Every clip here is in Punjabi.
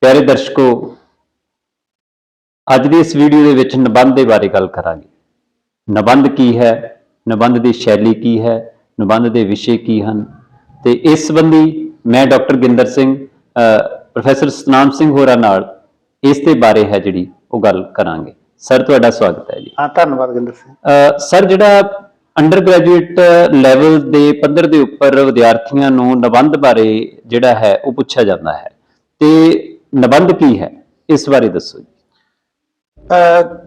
प्यारे दर्शकों, अज की इस वीडियो के विच निबंध के बारे गल करांगे। निबंध की है, निबंध की शैली की है, निबंध के विषय की हैं, तो इस संबंधी मैं डॉक्टर गिंदर सिंह प्रोफैसर सतनाम सिंह होरां नाल इस दे बारे है जिहड़ी वो गल करांगे। सर तुहाडा स्वागत है जी। हाँ, धन्यवाद गिंदर सिंह। सर, जिहड़ा अंडर ग्रैजुएट लैवल के पद्धर के उपर विद्यार्थियों नूं निबंध बारे जिहड़ा है वो पुछया जाता है, तो निबंध की है, इस बारे दसो जी।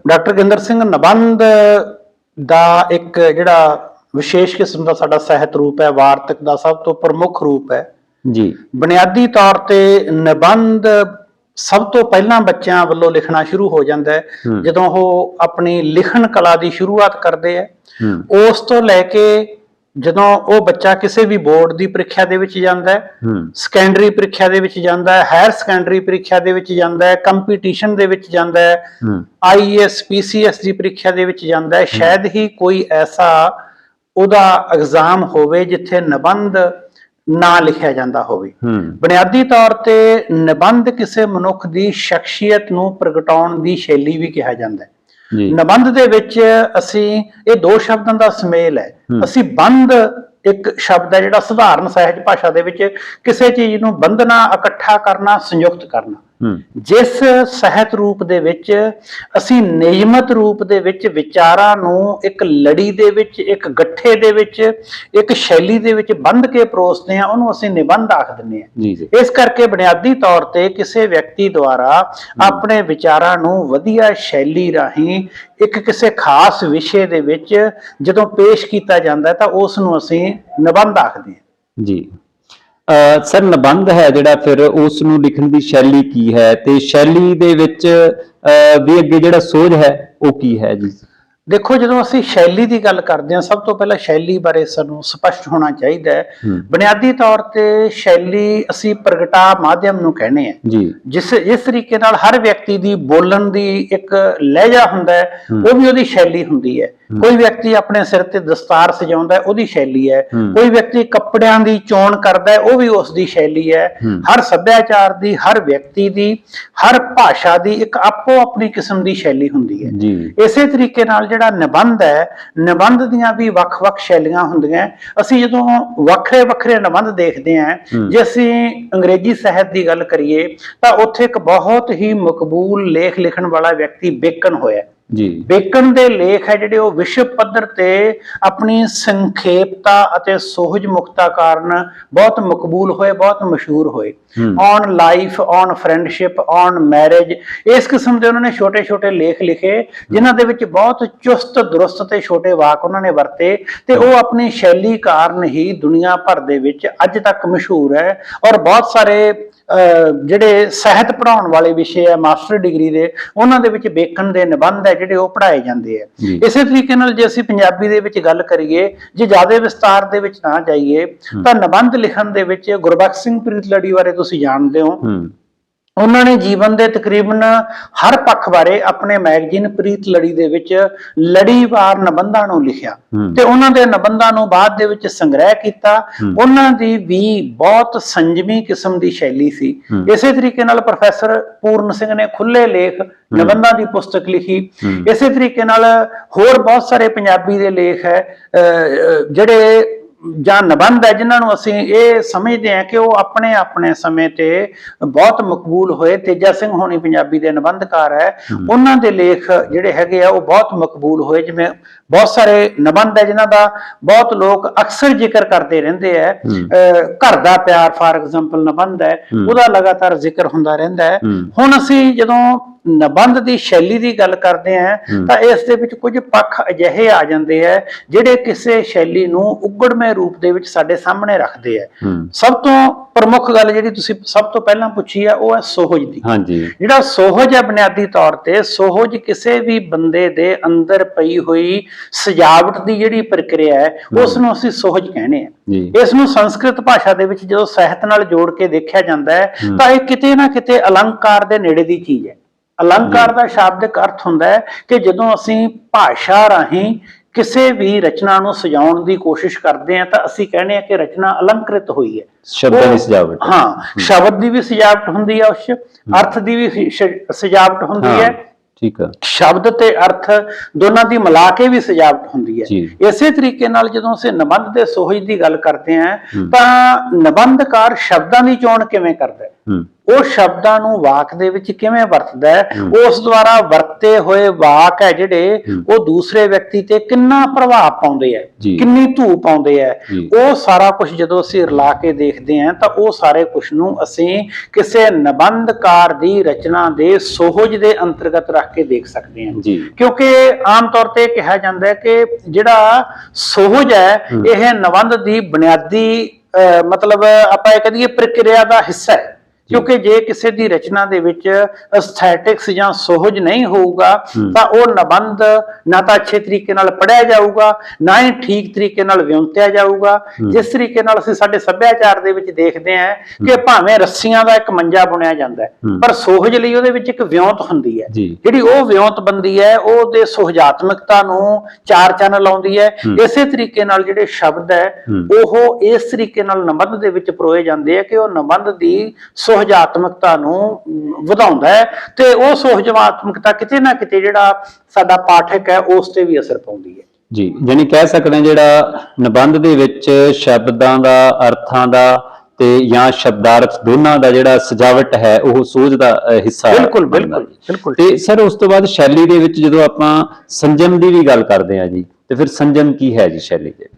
डॉक्टर गिंदर सिंह, निबंध दा एक जिहड़ा विशेष किस्म का साडा ਸਾਹਿਤ रूप है, वार्तक का सब तो प्रमुख रूप है जी। बुनियादी तौर ते निबंध सब तो पहला बच्चों वालों लिखना शुरू हो जाता है जदों वो अपनी लिखण कला की शुरुआत करते हैं। उस तो लैके ਜਦੋਂ ਉਹ ਬੱਚਾ ਕਿਸੇ ਵੀ ਬੋਰਡ ਦੀ ਪ੍ਰੀਖਿਆ ਦੇ ਵਿੱਚ ਜਾਂਦਾ ਹੈ, ਸੈਕੰਡਰੀ ਪ੍ਰੀਖਿਆ ਦੇ ਵਿੱਚ ਜਾਂਦਾ ਹੈ, ਹਾਇਰ ਸੈਕੰਡਰੀ ਪ੍ਰੀਖਿਆ ਦੇ ਵਿੱਚ ਜਾਂਦਾ ਹੈ, ਕੰਪੀਟੀਸ਼ਨ ਦੇ ਵਿੱਚ ਜਾਂਦਾ ਹੈ, ਆਈਏਐਸ ਪੀਸੀਐਸ ਦੀ ਪ੍ਰੀਖਿਆ ਦੇ ਵਿੱਚ ਜਾਂਦਾ ਹੈ, ਸ਼ਾਇਦ ਹੀ ਕੋਈ ਐਸਾ ਉਹਦਾ ਐਗਜ਼ਾਮ ਹੋਵੇ ਜਿੱਥੇ ਨਿਬੰਧ ਨਾ ਲਿਖਿਆ ਜਾਂਦਾ ਹੋਵੇ। ਬੁਨਿਆਦੀ ਤੌਰ ਤੇ ਨਿਬੰਧ ਕਿਸੇ ਮਨੁੱਖ ਦੀ ਸ਼ਖਸੀਅਤ ਨੂੰ ਪ੍ਰਗਟਾਉਣ ਦੀ ਸ਼ੈਲੀ ਵੀ ਕਿਹਾ ਜਾਂਦਾ ਹੈ। ਨਿਬੰਧ ਦੇ ਵਿੱਚ ਅਸੀਂ ਇਹ ਦੋ ਸ਼ਬਦਾਂ ਦਾ ਸੁਮੇਲ ਹੈ। ਅਸੀਂ ਬੰਧ ਇੱਕ ਸ਼ਬਦ ਹੈ ਜਿਹੜਾ ਸਧਾਰਨ ਸਹਿਜ ਭਾਸ਼ਾ ਦੇ ਵਿੱਚ ਕਿਸੇ ਚੀਜ਼ ਨੂੰ ਬੰਧਨਾ, ਇਕੱਠਾ ਕਰਨਾ, ਸੰਯੁਕਤ ਕਰਨਾ। ਜਿਸ ਸਹਿਤ ਰੂਪ ਦੇ ਵਿੱਚ ਅਸੀਂ ਨਿਯਮਤ ਰੂਪ ਦੇ ਵਿੱਚ ਵਿਚਾਰਾਂ ਨੂੰ ਇੱਕ ਲੜੀ ਦੇ ਵਿੱਚ, ਇੱਕ ਗੱਠੇ ਦੇ ਵਿੱਚ, ਇੱਕ ਸ਼ੈਲੀ ਦੇ ਵਿੱਚ ਬੰਧ ਕੇ ਪਰੋਸਦੇ ਹਾਂ, ਉਹਨੂੰ ਅਸੀਂ ਨਿਬੰਧ ਆਖ ਦਿੰਦੇ ਹਾਂ। ਇਸ ਕਰਕੇ ਬੁਨਿਆਦੀ ਤੌਰ ਤੇ ਕਿਸੇ ਵਿਅਕਤੀ ਦੁਆਰਾ ਆਪਣੇ ਵਿਚਾਰਾਂ ਨੂੰ ਵਧੀਆ ਸ਼ੈਲੀ ਰਾਹੀਂ ਇੱਕ ਕਿਸੇ ਖਾਸ ਵਿਸ਼ੇ ਦੇ ਵਿੱਚ ਜਦੋਂ ਪੇਸ਼ ਕੀਤਾ ਜਾਂਦਾ ਤਾਂ ਉਸ ਨੂੰ ਅਸੀਂ ਨਿਬੰਧ ਆਖਦੇ ਹਾਂ ਜੀ। सर, निबंध है जिहड़ा फिर उस नूं लिखण दी शैली की है, ते शैली दे विच भी अगे जिहड़ा सोझ है वो की है जी। देखो, जो असीं शैली की गल करते हैं, सब तो पहला शैली बारे सानूं स्पष्ट होना चाहिए है। बुनियादी तौर ते शैली असीं प्रगटा माध्यम नूं कहने हैं जी। जिस तरीके नाल हर व्यक्ति दी बोलण दी एक लहजा हुंदा है, वो भी उहदी शैली हुंदी है। कोई व्यक्ति अपने सिर ते दस्तार सजाउंदा है, उहदी शैली है। कोई व्यक्ति कपड़ियां दी चोण करदा है, वो भी उसदी शैली है। हर सभ्याचार दी, हर व्यक्ति दी, हर भाषा दी एक आपो अपनी किस्म दी शैली हुंदी है। इसे तरीके नाल जिहड़ा निबंध है, निबंध दीयां भी वख-वख शैलियां हुंदियां। असीं जदों वखरे-वखरे निबंध देखदे हैं, जे असीं अंग्रेजी साहित्य की गल करिए तां उत्थे एक बहुत ही मकबूल लेख लिखण वाला व्यक्ति बेकन होया जी। बेकन दे लेख है जिहड़े वो विश्व पद्धर ते अपनी संखेपता अते सोहज मुक्ता कारण बहुत मकबूल होए, बहुत मशहूर होए। On life, on friendship, on marriage, इस किस्म के उन्होंने छोटे छोटे लेख लिखे जिन्हां दे विच बहुत चुस्त दुरुस्त ते छोटे वाक उन्होंने वरते, ते वो अपनी शैली कारण ही दुनिया भर दे विच अज तक मशहूर है। और बहुत सारे ਜਿਹੜੇ ਸਾਹਿਤ ਪੜਾਉਣ ਵਾਲੇ ਵਿਸ਼ੇ ਹੈ ਮਾਸਟਰ ਡਿਗਰੀ ਦੇ, ਉਹਨਾਂ ਦੇ ਵਿੱਚ ਬੇਕਨ ਦੇ ਨਿਬੰਧ ਹੈ ਜਿਹੜੇ ਉਹ ਪੜਾਏ ਜਾਂਦੇ ਆ। ਇਸੇ ਤਰੀਕੇ ਨਾਲ ਜੇ ਅਸੀਂ ਪੰਜਾਬੀ ਦੇ ਵਿੱਚ ਗੱਲ ਕਰੀਏ, ਜੇ ਜ਼ਿਆਦਾ ਵਿਸਤਾਰ ਦੇ ਵਿੱਚ ਨਾ ਜਾਈਏ ਤਾਂ ਨਿਬੰਧ ਲਿਖਣ ਦੇ ਵਿੱਚ ਗੁਰਬਖਸ਼ ਸਿੰਘ ਪ੍ਰੀਤਲੜੀ ਬਾਰੇ ਤੁਸੀਂ ਜਾਣਦੇ ਹੋ। ਉਹਨਾਂ ਨੇ ਜੀਵਨ ਦੇ ਤਕਰੀਬਨ ਹਰ ਪੱਖ ਬਾਰੇ ਆਪਣੇ ਮੈਗਜ਼ੀਨ ਪ੍ਰੀਤਲੜੀ ਦੇ ਵਿੱਚ ਲੜੀਵਾਰ ਨਿਬੰਧਾਂ ਨੂੰ ਲਿਖਿਆ ਤੇ ਉਹਨਾਂ ਦੇ ਨਿਬੰਧਾਂ ਨੂੰ ਬਾਅਦ ਦੇ ਵਿੱਚ ਸੰਗ੍ਰਹਿ ਕੀਤਾ। ਉਹਨਾਂ ਦੀ ਵੀ ਬਹੁਤ ਸੰਜਮੀ ਕਿਸਮ ਦੀ ਸ਼ੈਲੀ ਸੀ। ਇਸੇ ਤਰੀਕੇ ਨਾਲ ਪ੍ਰੋਫੈਸਰ ਪੂਰਨ ਸਿੰਘ ਨੇ ਖੁੱਲੇ ਲੇਖ ਨਿਬੰਧਾਂ ਦੀ ਪੁਸਤਕ ਲਿਖੀ। ਇਸੇ ਤਰੀਕੇ ਨਾਲ ਹੋਰ ਬਹੁਤ ਸਾਰੇ ਪੰਜਾਬੀ ਦੇ ਲੇਖ ਹੈ ਜਿਹੜੇ ਜਾਂ ਨਿਬੰਧ ਹੈ ਜਿਨ੍ਹਾਂ ਨੂੰ ਅਸੀਂ ਇਹ ਸਮਝਦੇ ਹਾਂ ਕਿ ਉਹ ਆਪਣੇ ਆਪਣੇ ਸਮੇਂ ਤੇ ਬਹੁਤ ਮਕਬੂਲ ਹੋਏ। ਤੇਜਾ ਸਿੰਘ ਹੋਣੀ ਪੰਜਾਬੀ ਦੇ ਨਿਬੰਧਕਾਰ ਹੈ, ਉਹਨਾਂ ਦੇ ਲੇਖ ਜਿਹੜੇ ਹੈਗੇ ਆ ਉਹ ਬਹੁਤ ਮਕਬੂਲ ਹੋਏ। ਜਿਵੇਂ ਬਹੁਤ ਸਾਰੇ ਨਿਬੰਧ ਹੈ ਜਿਨ੍ਹਾਂ ਦਾ ਬਹੁਤ ਲੋਕ ਅਕਸਰ ਜ਼ਿਕਰ ਕਰਦੇ ਰਹਿੰਦੇ ਹੈ। ਘਰ ਦਾ ਪਿਆਰ ਫਾਰ ਐਗਜ਼ਾਮਪਲ ਨਿਬੰਧ ਹੈ, ਉਹਦਾ ਲਗਾਤਾਰ ਜ਼ਿਕਰ ਹੁੰਦਾ ਰਹਿੰਦਾ ਹੈ। ਹੁਣ ਅਸੀਂ ਜਦੋਂ ਨਿਬੰਧ ਦੀ ਸ਼ੈਲੀ ਦੀ ਗੱਲ ਕਰਦੇ ਹਾਂ ਤਾਂ ਇਸ ਦੇ ਵਿੱਚ ਕੁਝ ਪੱਖ ਅਜਿਹੇ ਆ ਜਾਂਦੇ ਹੈ ਜਿਹੜੇ ਕਿਸੇ ਸ਼ੈਲੀ ਨੂੰ ਉਗੜਵੇਂ ਰੂਪ ਦੇ ਵਿੱਚ ਸਾਡੇ ਸਾਹਮਣੇ ਰੱਖਦੇ ਹੈ। ਸਭ ਤੋਂ ਪ੍ਰਮੁੱਖ ਗੱਲ ਜਿਹੜੀ ਤੁਸੀਂ ਸਭ ਤੋਂ ਪਹਿਲਾਂ ਪੁੱਛੀ ਹੈ ਉਹ ਹੈ ਸੋਹਜ ਦੀ। ਜਿਹੜਾ ਸੋਹਜ ਹੈ ਬੁਨਿਆਦੀ ਤੌਰ ਤੇ ਸੋਹਜ ਕਿਸੇ ਵੀ ਬੰਦੇ ਦੇ ਅੰਦਰ ਪਈ ਹੋਈ ਸਜਾਵਟ ਦੀ ਜਿਹੜੀ ਪ੍ਰਕਿਰਿਆ ਹੈ ਉਸ ਨੂੰ ਅਸੀਂ ਸੋਹਜ ਕਹਿੰਦੇ ਹਾਂ। ਇਸ ਨੂੰ ਸੰਸਕ੍ਰਿਤ ਭਾਸ਼ਾ ਦੇ ਵਿੱਚ ਜਦੋਂ ਸਾਹਿਤ ਨਾਲ ਜੋੜ ਕੇ ਦੇਖਿਆ ਜਾਂਦਾ ਹੈ ਤਾਂ ਇਹ ਕਿਤੇ ਨਾ ਕਿਤੇ ਅਲੰਕਾਰ ਦੇ ਨੇੜੇ ਦੀ ਚੀਜ਼ ਹੈ। अलंकार का शाब्दिक अर्थ हुंदा है कि जदों असीं भाषा राहीं ਕਿਸੇ ਵੀ ਰਚਨਾ ਨੂੰ ਸਜਾਉਣ ਦੀ ਕੋਸ਼ਿਸ਼ ਕਰਦੇ ਆ ਤਾਂ ਅਸੀਂ ਕਹਿੰਦੇ ਆ ਕਿ ਰਚਨਾ ਅਲੰਕ੍ਰਿਤ ਹੋਈ ਹੈ। ਸ਼ਬਦਾਂ ਦੀ ਸਜਾਵਟ। ਹਾਂ, ਸ਼ਬਦ ਦੀ ਵੀ ਸਜਾਵਟ ਹੁੰਦੀ ਹੈ, ਉਸ 'ਚ ਅਰਥ ਦੀ ਵੀ ਸਜਾਵਟ ਹੁੰਦੀ ਹੈ। ਠੀਕ ਹੈ। ਸ਼ਬਦ ਤੇ ਅਰਥ ਦੋਨਾਂ ਦੀ ਮਿਲਾ ਕੇ ਵੀ ਸਜਾਵਟ ਹੁੰਦੀ ਹੈ। ਇਸੇ ਤਰੀਕੇ ਨਾਲ ਜਦੋਂ ਅਸੀਂ ਨਿਬੰਧ ਤੇ ਸੋਹਜ ਦੀ ਗੱਲ ਕਰਦੇ ਹਾਂ ਤਾਂ ਨਿਬੰਧਕਾਰ ਸ਼ਬਦਾਂ ਦੀ ਚੋਣ ਕਿਵੇਂ ਕਰਦਾ ਹੈ, ਉਹ ਸ਼ਬਦਾਂ ਨੂੰ ਵਾਕ ਦੇ ਵਿੱਚ ਕਿਵੇਂ ਵਰਤਦਾ ਹੈ, ਉਸ ਦੁਆਰਾ ਵਰਤੇ ਹੋਏ ਵਾਕ ਹੈ ਜਿਹੜੇ ਉਹ ਦੂਸਰੇ ਵਿਅਕਤੀ ਤੇ ਕਿੰਨਾ ਪ੍ਰਭਾਵ ਪਾਉਂਦੇ ਹੈ, ਕਿੰਨੀ ਧੂ ਪਾਉਂਦੇ ਹੈ, ਉਹ ਸਾਰਾ ਕੁਝ ਜਦੋਂ ਅਸੀਂ ਰਲਾ ਕੇ ਦੇਖਦੇ ਹਾਂ ਤਾਂ ਉਹ ਸਾਰੇ ਕੁਝ ਨੂੰ ਅਸੀਂ ਕਿਸੇ ਨਿਬੰਧਕਾਰ ਦੀ ਰਚਨਾ ਦੇ ਸੋਹਜ ਦੇ ਅੰਤਰਗਤ ਰੱਖ ਕੇ ਦੇਖ ਸਕਦੇ ਹਾਂ। ਕਿਉਂਕਿ ਆਮ ਤੌਰ ਤੇ ਕਿਹਾ ਜਾਂਦਾ ਹੈ ਕਿ ਜਿਹੜਾ ਸੋਹਜ ਹੈ ਇਹ ਨਿਬੰਧ ਦੀ ਬੁਨਿਆਦੀ ਮਤਲਬ ਆਪਾਂ ਇਹ ਕਹੀਏ ਪ੍ਰਕਿਰਿਆ ਦਾ ਹਿੱਸਾ ਹੈ। ਕਿਉਂਕਿ ਜੇ ਕਿਸੇ ਦੀ ਰਚਨਾ ਦੇ ਵਿੱਚ ਐਸਥੈਟਿਕਸ ਜਾਂ ਸੋਹਜ ਨਹੀਂ ਹੋਊਗਾ ਤਾਂ ਉਹ ਨਿਬੰਧ ਨਾ ਤਾਂ ਅੱਛੇ ਤਰੀਕੇ ਨਾਲ ਪੜ੍ਹਿਆ ਜਾਊਗਾ, ਨਾ ਹੀ ਠੀਕ ਤਰੀਕੇ ਨਾਲ ਵਿਉਂਤਿਆ ਜਾਊਗਾ। ਜਿਸ ਤਰੀਕੇ ਨਾਲ ਅਸੀਂ ਸਾਡੇ ਸੱਭਿਆਚਾਰ ਦੇ ਵਿੱਚ ਦੇਖਦੇ ਹਾਂ ਕਿ ਭਾਵੇਂ ਰੱਸੀਆਂ ਦਾ ਇੱਕ ਮੰਜਾ ਬੁਣਿਆ ਜਾਂਦਾ ਹੈ ਪਰ ਸੋਹਜ ਲਈ ਉਹਦੇ ਵਿੱਚ ਇੱਕ ਵਿਉਂਤ ਹੁੰਦੀ ਹੈ, ਜਿਹੜੀ ਉਹ ਵਿਉਂਤਬੰਦੀ ਹੈ ਉਹਦੇ ਸੁਹਜਾਤਮਕਤਾ ਨੂੰ ਚਾਰ ਚੰਨ ਲਾਉਂਦੀ ਹੈ। ਇਸੇ ਤਰੀਕੇ ਨਾਲ ਜਿਹੜੇ ਸ਼ਬਦ ਹੈ ਉਹ ਇਸ ਤਰੀਕੇ ਨਾਲ ਨਿਬੰਧ ਦੇ ਵਿੱਚ ਪਰੋਏ ਜਾਂਦੇ ਆ ਕਿ ਉਹ ਨਿਬੰਧ ਦੀ ਸੁਹਜਾਤਮਕਤਾ ਨੂੰ ਵਧਾਉਂਦਾ ਹੈ ਤੇ ਉਹ ਸੁਹਜਾਤਮਕਤਾ ਕਿਤੇ ਨਾ ਕਿਤੇ ਜਿਹੜਾ ਸਾਡਾ ਪਾਠਕ ਹੈ ਉਸ ਤੇ ਵੀ ਅਸਰ ਪਾਉਂਦੀ ਹੈ। ਜੀ, ਯਾਨੀ ਕਹਿ ਸਕਦੇ ਹਾਂ ਜਿਹੜਾ ਨਿਬੰਧ ਦੇ ਵਿੱਚ ਸ਼ਬਦਾਂ ਦਾ, ਅਰਥਾਂ ਦਾ ਤੇ ਜਾਂ ਸ਼ਬਦਾਰਥ ਦੋਨਾਂ ਦਾ ਜਿਹੜਾ ਸਜਾਵਟ ਹੈ ਉਹ ਸੋਝ ਦਾ ਹਿੱਸਾ ਹੈ। ਬਿਲਕੁਲ ਬਿਲਕੁਲ ਬਿਲਕੁਲ। ਤੇ ਸਰ ਉਸ ਤੋਂ ਬਾਅਦ ਸ਼ੈਲੀ ਦੇ ਵਿੱਚ ਜਦੋਂ ਆਪਾਂ ਸੰਜਮ ਦੀ ਵੀ ਗੱਲ ਕਰਦੇ ਹਾਂ ਜੀ, ਤੇ ਫਿਰ ਸੰਜਮ ਕੀ ਹੈ ਜੀ ਸ਼ੈਲੀ ਦੇ?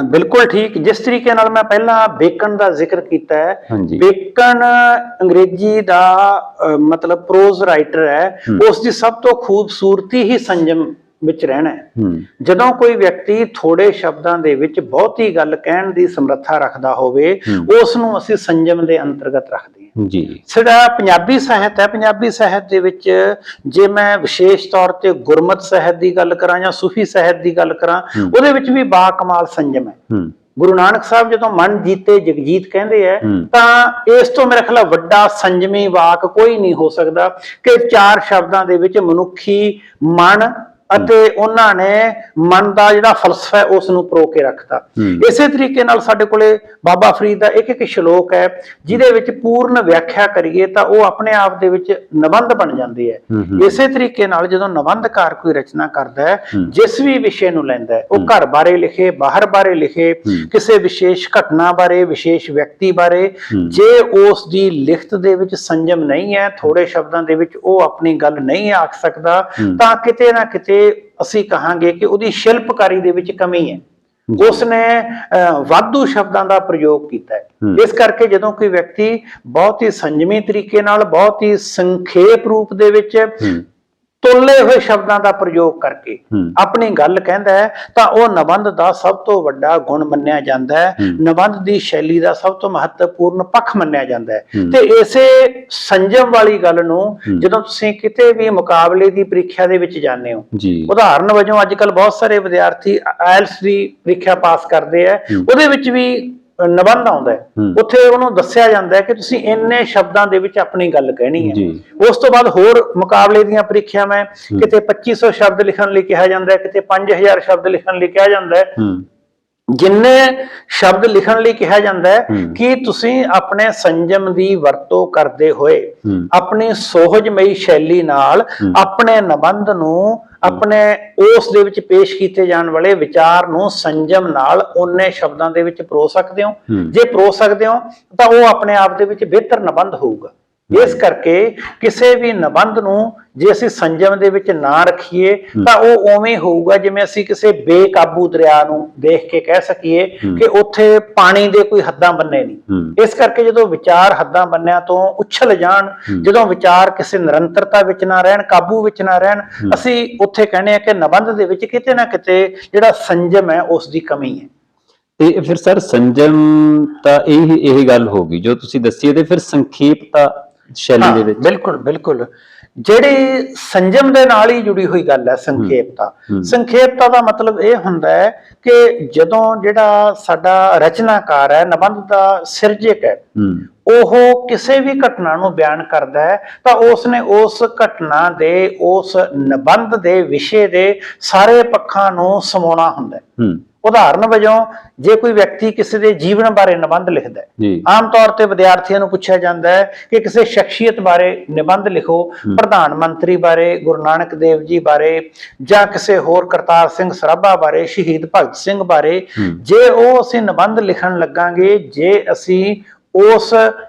ਬਿਲਕੁਲ ਠੀਕ। ਜਿਸ ਤਰੀਕੇ ਨਾਲ ਮੈਂ ਪਹਿਲਾਂ ਬੇਕਨ ਦਾ ਜ਼ਿਕਰ ਕੀਤਾ ਹੈ, ਬੇਕਨ ਅੰਗਰੇਜ਼ੀ ਦਾ ਮਤਲਬ ਪ੍ਰੋਜ਼ ਰਾਈਟਰ ਹੈ, ਉਸ ਦੀ ਸਭ ਤੋਂ ਖੂਬਸੂਰਤੀ ਹੀ ਸੰਜਮ ਵਿੱਚ ਰਹਿਣਾ ਹੈ। ਜਦੋਂ ਕੋਈ ਵਿਅਕਤੀ ਥੋੜੇ ਸ਼ਬਦਾਂ ਦੇ ਵਿੱਚ ਬਹੁਤੀ ਗੱਲ ਕਹਿਣ ਦੀ ਸਮਰੱਥਾ ਰੱਖਦਾ ਹੋਵੇ ਉਸ ਨੂੰ ਅਸੀਂ ਸੰਜਮ ਦੇ ਅੰਤਰਗਤ ਰੱਖਦੇ ਹਾਂ ਜੀ। ਸਾਡਾ ਪੰਜਾਬੀ ਸਾਹਿਤ ਹੈ, ਪੰਜਾਬੀ ਸਾਹਿਤ ਦੇ ਵਿੱਚ ਜੇ ਮੈਂ ਵਿਸ਼ੇਸ਼ ਤੌਰ ਤੇ ਗੁਰਮਤ ਸਾਹਿਤ ਦੀ ਗੱਲ ਕਰਾਂ ਜਾਂ ਸੂਫੀ ਸਾਹਿਤ ਦੀ ਗੱਲ ਕਰਾਂ ਉਹਦੇ ਵਿੱਚ ਵੀ ਬਾ ਕਮਾਲ ਸੰਜਮ ਹੈ। ਗੁਰੂ ਨਾਨਕ ਸਾਹਿਬ ਜਦੋਂ ਮਨ ਜੀਤੇ ਜਗਜੀਤ ਕਹਿੰਦੇ ਆ ਤਾਂ ਇਸ ਤੋਂ ਮੇਰੇ ਖਿਆਲ ਵੱਡਾ ਸੰਜਮੀ ਵਾਕ ਕੋਈ ਨਹੀਂ ਹੋ ਸਕਦਾ ਕਿ ਚਾਰ ਸ਼ਬਦਾਂ ਦੇ ਵਿੱਚ ਮਨੁੱਖੀ ਮਨ ਅਤੇ ਉਹਨਾਂ ਨੇ ਮਨ ਦਾ ਜਿਹੜਾ ਫਲਸਫਾ ਹੈ ਉਸ ਨੂੰ ਪਰੋ ਕੇ ਰੱਖਤਾ। ਇਸੇ ਤਰੀਕੇ ਨਾਲ ਸਾਡੇ ਕੋਲੇ ਬਾਬਾ ਫਰੀਦ ਦਾ ਇੱਕ ਇੱਕ ਸ਼ਲੋਕ ਹੈ ਜਿਹਦੇ ਵਿੱਚ ਪੂਰਨ ਵਿਆਖਿਆ ਕਰੀਏ ਤਾਂ ਉਹ ਆਪਣੇ ਆਪ ਦੇ ਵਿੱਚ ਨਿਬੰਧ ਬਣ ਜਾਂਦੇ ਹੈ। ਇਸੇ ਤਰੀਕੇ ਨਾਲ ਜਦੋਂ ਨਿਬੰਧਕਾਰ ਕੋਈ ਰਚਨਾ ਕਰਦਾ ਹੈ ਜਿਸ ਵੀ ਵਿਸ਼ੇ ਨੂੰ ਲੈਂਦਾ ਹੈ, ਉਹ ਘਰ ਬਾਰੇ ਲਿਖੇ, ਬਾਹਰ ਬਾਰੇ ਲਿਖੇ, ਕਿਸੇ ਵਿਸ਼ੇਸ਼ ਘਟਨਾ ਬਾਰੇ, ਵਿਸ਼ੇਸ਼ ਵਿਅਕਤੀ ਬਾਰੇ, ਜੇ ਉਸ ਦੀ ਲਿਖਤ ਦੇ ਵਿੱਚ ਸੰਜਮ ਨਹੀਂ ਹੈ, ਥੋੜੇ ਸ਼ਬਦਾਂ ਦੇ ਵਿੱਚ ਉਹ ਆਪਣੀ ਗੱਲ ਨਹੀਂ ਆਖ ਸਕਦਾ ਤਾਂ ਕਿਤੇ ਨਾ ਕਿਤੇ ਅਸੀਂ ਕਹਾਂਗੇ ਕਿ ਉਹਦੀ ਸ਼ਿਲਪਕਾਰੀ ਦੇ ਵਿੱਚ ਕਮੀ ਹੈ। ਉਸਨੇ ਵਾਧੂ ਸ਼ਬਦਾਂ ਦਾ ਪ੍ਰਯੋਗ ਕੀਤਾ ਹੈ। ਇਸ ਕਰਕੇ ਜਦੋਂ ਕੋਈ ਵਿਅਕਤੀ ਬਹੁਤ ਹੀ ਸੰਜਮੀ ਤਰੀਕੇ ਨਾਲ, ਬਹੁਤ ਹੀ ਸੰਖੇਪ ਰੂਪ ਦੇ ਵਿੱਚ ਤੋਲੇ ਹੋਏ ਸ਼ਬਦਾਂ ਦਾ ਪ੍ਰਯੋਗ ਕਰਕੇ ਆਪਣੀ ਗੱਲ ਕਹਿੰਦਾ ਹੈ ਤਾਂ ਉਹ ਨਿਬੰਧ ਦਾ ਸਭ ਤੋਂ ਵੱਡਾ ਗੁਣ ਮੰਨਿਆ ਜਾਂਦਾ ਹੈ, ਨਿਬੰਧ ਦੀ ਸ਼ੈਲੀ ਦਾ ਸਭ ਤੋਂ ਮਹੱਤਵਪੂਰਨ ਪੱਖ ਮੰਨਿਆ ਜਾਂਦਾ ਹੈ। ਤੇ ਇਸੇ ਸੰਜਮ ਵਾਲੀ ਗੱਲ ਨੂੰ ਜਦੋਂ ਤੁਸੀਂ ਕਿਤੇ ਵੀ ਮੁਕਾਬਲੇ ਦੀ ਪ੍ਰੀਖਿਆ ਦੇ ਵਿੱਚ ਜਾਂਦੇ ਹੋ, ਉਦਾਹਰਨ ਵਜੋਂ ਅੱਜ ਕੱਲ ਬਹੁਤ ਸਾਰੇ ਵਿਦਿਆਰਥੀ ਆਇਲਸ ਦੀ ਪ੍ਰੀਖਿਆ ਪਾਸ ਕਰਦੇ ਆ, ਉਹਦੇ ਵਿੱਚ ਵੀ ਨਿਬੰਧ ਆਉਂਦਾ ਹੈ, ਉੱਥੇ ਉਹਨੂੰ ਦੱਸਿਆ ਜਾਂਦਾ ਹੈ ਕਿ ਤੁਸੀਂ ਇੰਨੇ ਸ਼ਬਦਾਂ ਦੇ ਵਿੱਚ ਆਪਣੀ ਗੱਲ ਕਹਿਣੀ ਹੈ। ਉਸ ਤੋਂ ਬਾਅਦ ਹੋਰ ਮੁਕਾਬਲੇ ਦੀਆਂ ਪ੍ਰੀਖਿਆਵਾਂ ਕਿਤੇ 2500 ਸ਼ਬਦ ਲਿਖਣ ਲਈ ਕਿਹਾ ਜਾਂਦਾ ਹੈ, ਕਿਤੇ 5000 ਸ਼ਬਦ ਲਿਖਣ ਲਈ ਕਿਹਾ ਜਾਂਦਾ ਹੈ। ਜਿੰਨੇ ਸ਼ਬਦ ਲਿਖਣ ਲਈ ਕਿਹਾ ਜਾਂਦਾ ਹੈ ਕਿ ਤੁਸੀਂ ਆਪਣੇ ਸੰਜਮ ਦੀ ਵਰਤੋਂ ਕਰਦੇ ਹੋਏ ਆਪਣੀ ਸੋਹਜਮਈ ਸ਼ੈਲੀ ਨਾਲ ਆਪਣੇ ਨਿਬੰਧ ਨੂੰ, ਆਪਣੇ ਉਸ ਦੇ ਵਿੱਚ ਪੇਸ਼ ਕੀਤੇ ਜਾਣ ਵਾਲੇ ਵਿਚਾਰ ਨੂੰ ਸੰਜਮ ਨਾਲ ਉਹਨੇ ਸ਼ਬਦਾਂ ਦੇ ਵਿੱਚ ਪਰੋ ਸਕਦੇ ਹੋ। ਜੇ ਪਰੋ ਸਕਦੇ ਹੋ ਤਾਂ ਉਹ ਆਪਣੇ ਆਪ ਦੇ ਵਿੱਚ ਬਿਹਤਰ ਨਿਬੰਧ ਹੋਊਗਾ। ਇਸ ਕਰਕੇ ਕਿਸੇ ਵੀ ਨਿਬੰਧ ਨੂੰ ਜੇ ਅਸੀਂ ਸੰਜਮ ਦੇ ਵਿੱਚ ਨਾ ਰੱਖੀਏ ਤਾਂ ਉਹ ਉਵੇਂ ਹੋਊਗਾ ਜਿਵੇਂ ਅਸੀਂ ਕਿਸੇ ਬੇਕਾਬੂ ਦਰਿਆ ਨੂੰ ਦੇਖ ਕੇ ਕਹਿ ਸਕੀਏ ਕਿ ਉੱਥੇ ਪਾਣੀ ਦੇ ਕੋਈ ਹੱਦਾਂ ਬੰਨੇ ਨਹੀਂ। ਇਸ ਕਰਕੇ ਜਦੋਂ ਵਿਚਾਰ ਹੱਦਾਂ ਬੰਨਿਆਂ ਤੋਂ ਉਛਲ ਜਾਣ, ਜਦੋਂ ਵਿਚਾਰ ਕਿਸੇ ਨਿਰੰਤਰਤਾ ਵਿੱਚ ਨਾ ਰਹਿਣ, ਕਾਬੂ ਵਿੱਚ ਨਾ ਰਹਿਣ, ਅਸੀਂ ਉੱਥੇ ਕਹਿੰਦੇ ਆ ਕਿ ਨਿਬੰਧ ਦੇ ਵਿੱਚ ਕਿਤੇ ਨਾ ਕਿਤੇ ਜਿਹੜਾ ਸੰਜਮ ਹੈ ਉਸ ਦੀ ਕਮੀ ਹੈ। ਤੇ ਫਿਰ ਸਰ ਸੰਜਮ ਤਾਂ ਇਹ ਗੱਲ ਹੋ ਗਈ ਜੋ ਤੁਸੀਂ ਦੱਸੀ, ਤੇ ਫਿਰ ਸੰਖੇਪਤਾ ਸ਼ੈਲੀ ਦੇ ਵਿੱਚ? ਬਿਲਕੁਲ ਬਿਲਕੁਲ, ਜਿਹੜੀ ਸੰਜਮ ਦੇ ਨਾਲ ਹੀ ਜੁੜੀ ਹੋਈ ਗੱਲ ਹੈ ਸੰਖੇਪਤਾ। ਸੰਖੇਪਤਾ ਦਾ ਮਤਲਬ ਇਹ ਹੁੰਦਾ ਹੈ ਕਿ ਜਦੋਂ ਜਿਹੜਾ ਸਾਡਾ ਰਚਨਾਕਾਰ ਹੈ, ਨਿਬੰਧ ਦਾ ਸਿਰਜਕ ਹੈ, ਉਹ ਕਿਸੇ ਵੀ ਘਟਨਾ ਨੂੰ ਬਿਆਨ ਕਰਦਾ ਹੈ ਤਾਂ ਉਸਨੇ ਉਸ ਘਟਨਾ ਦੇ, ਉਸ ਨਿਬੰਧ ਦੇ ਵਿਸ਼ੇ ਦੇ ਸਾਰੇ ਪੱਖਾਂ ਨੂੰ ਸਮਾਉਣਾ ਹੁੰਦਾ ਹੈ। ਉਦਾਹਰਨ ਵਜੋਂ ਜੇ ਕੋਈ ਵਿਅਕਤੀ ਕਿਸੇ ਦੇ ਜੀਵਨ ਬਾਰੇ ਨਿਬੰਧ ਲਿਖਦਾ ਹੈ, ਆਮ ਤੌਰ ਤੇ ਵਿਦਿਆਰਥੀਆਂ ਨੂੰ ਪੁੱਛਿਆ ਜਾਂਦਾ ਹੈ ਕਿ ਕਿਸੇ ਸ਼ਖਸੀਅਤ ਬਾਰੇ ਨਿਬੰਧ ਲਿਖੋ, ਪ੍ਰਧਾਨ ਮੰਤਰੀ ਬਾਰੇ, ਗੁਰੂ ਨਾਨਕ ਦੇਵ ਜੀ ਬਾਰੇ, ਜਾਂ ਕਿਸੇ ਹੋਰ ਕਰਤਾਰ ਸਿੰਘ ਸਰਾਭਾ ਬਾਰੇ, ਸ਼ਹੀਦ ਭਗਤ ਸਿੰਘ ਬਾਰੇ। ਜੇ ਉਹ ਅਸੀਂ ਨਿਬੰਧ ਲਿਖਣ ਲੱਗਾਂਗੇ, ਜੇ ਅਸੀਂ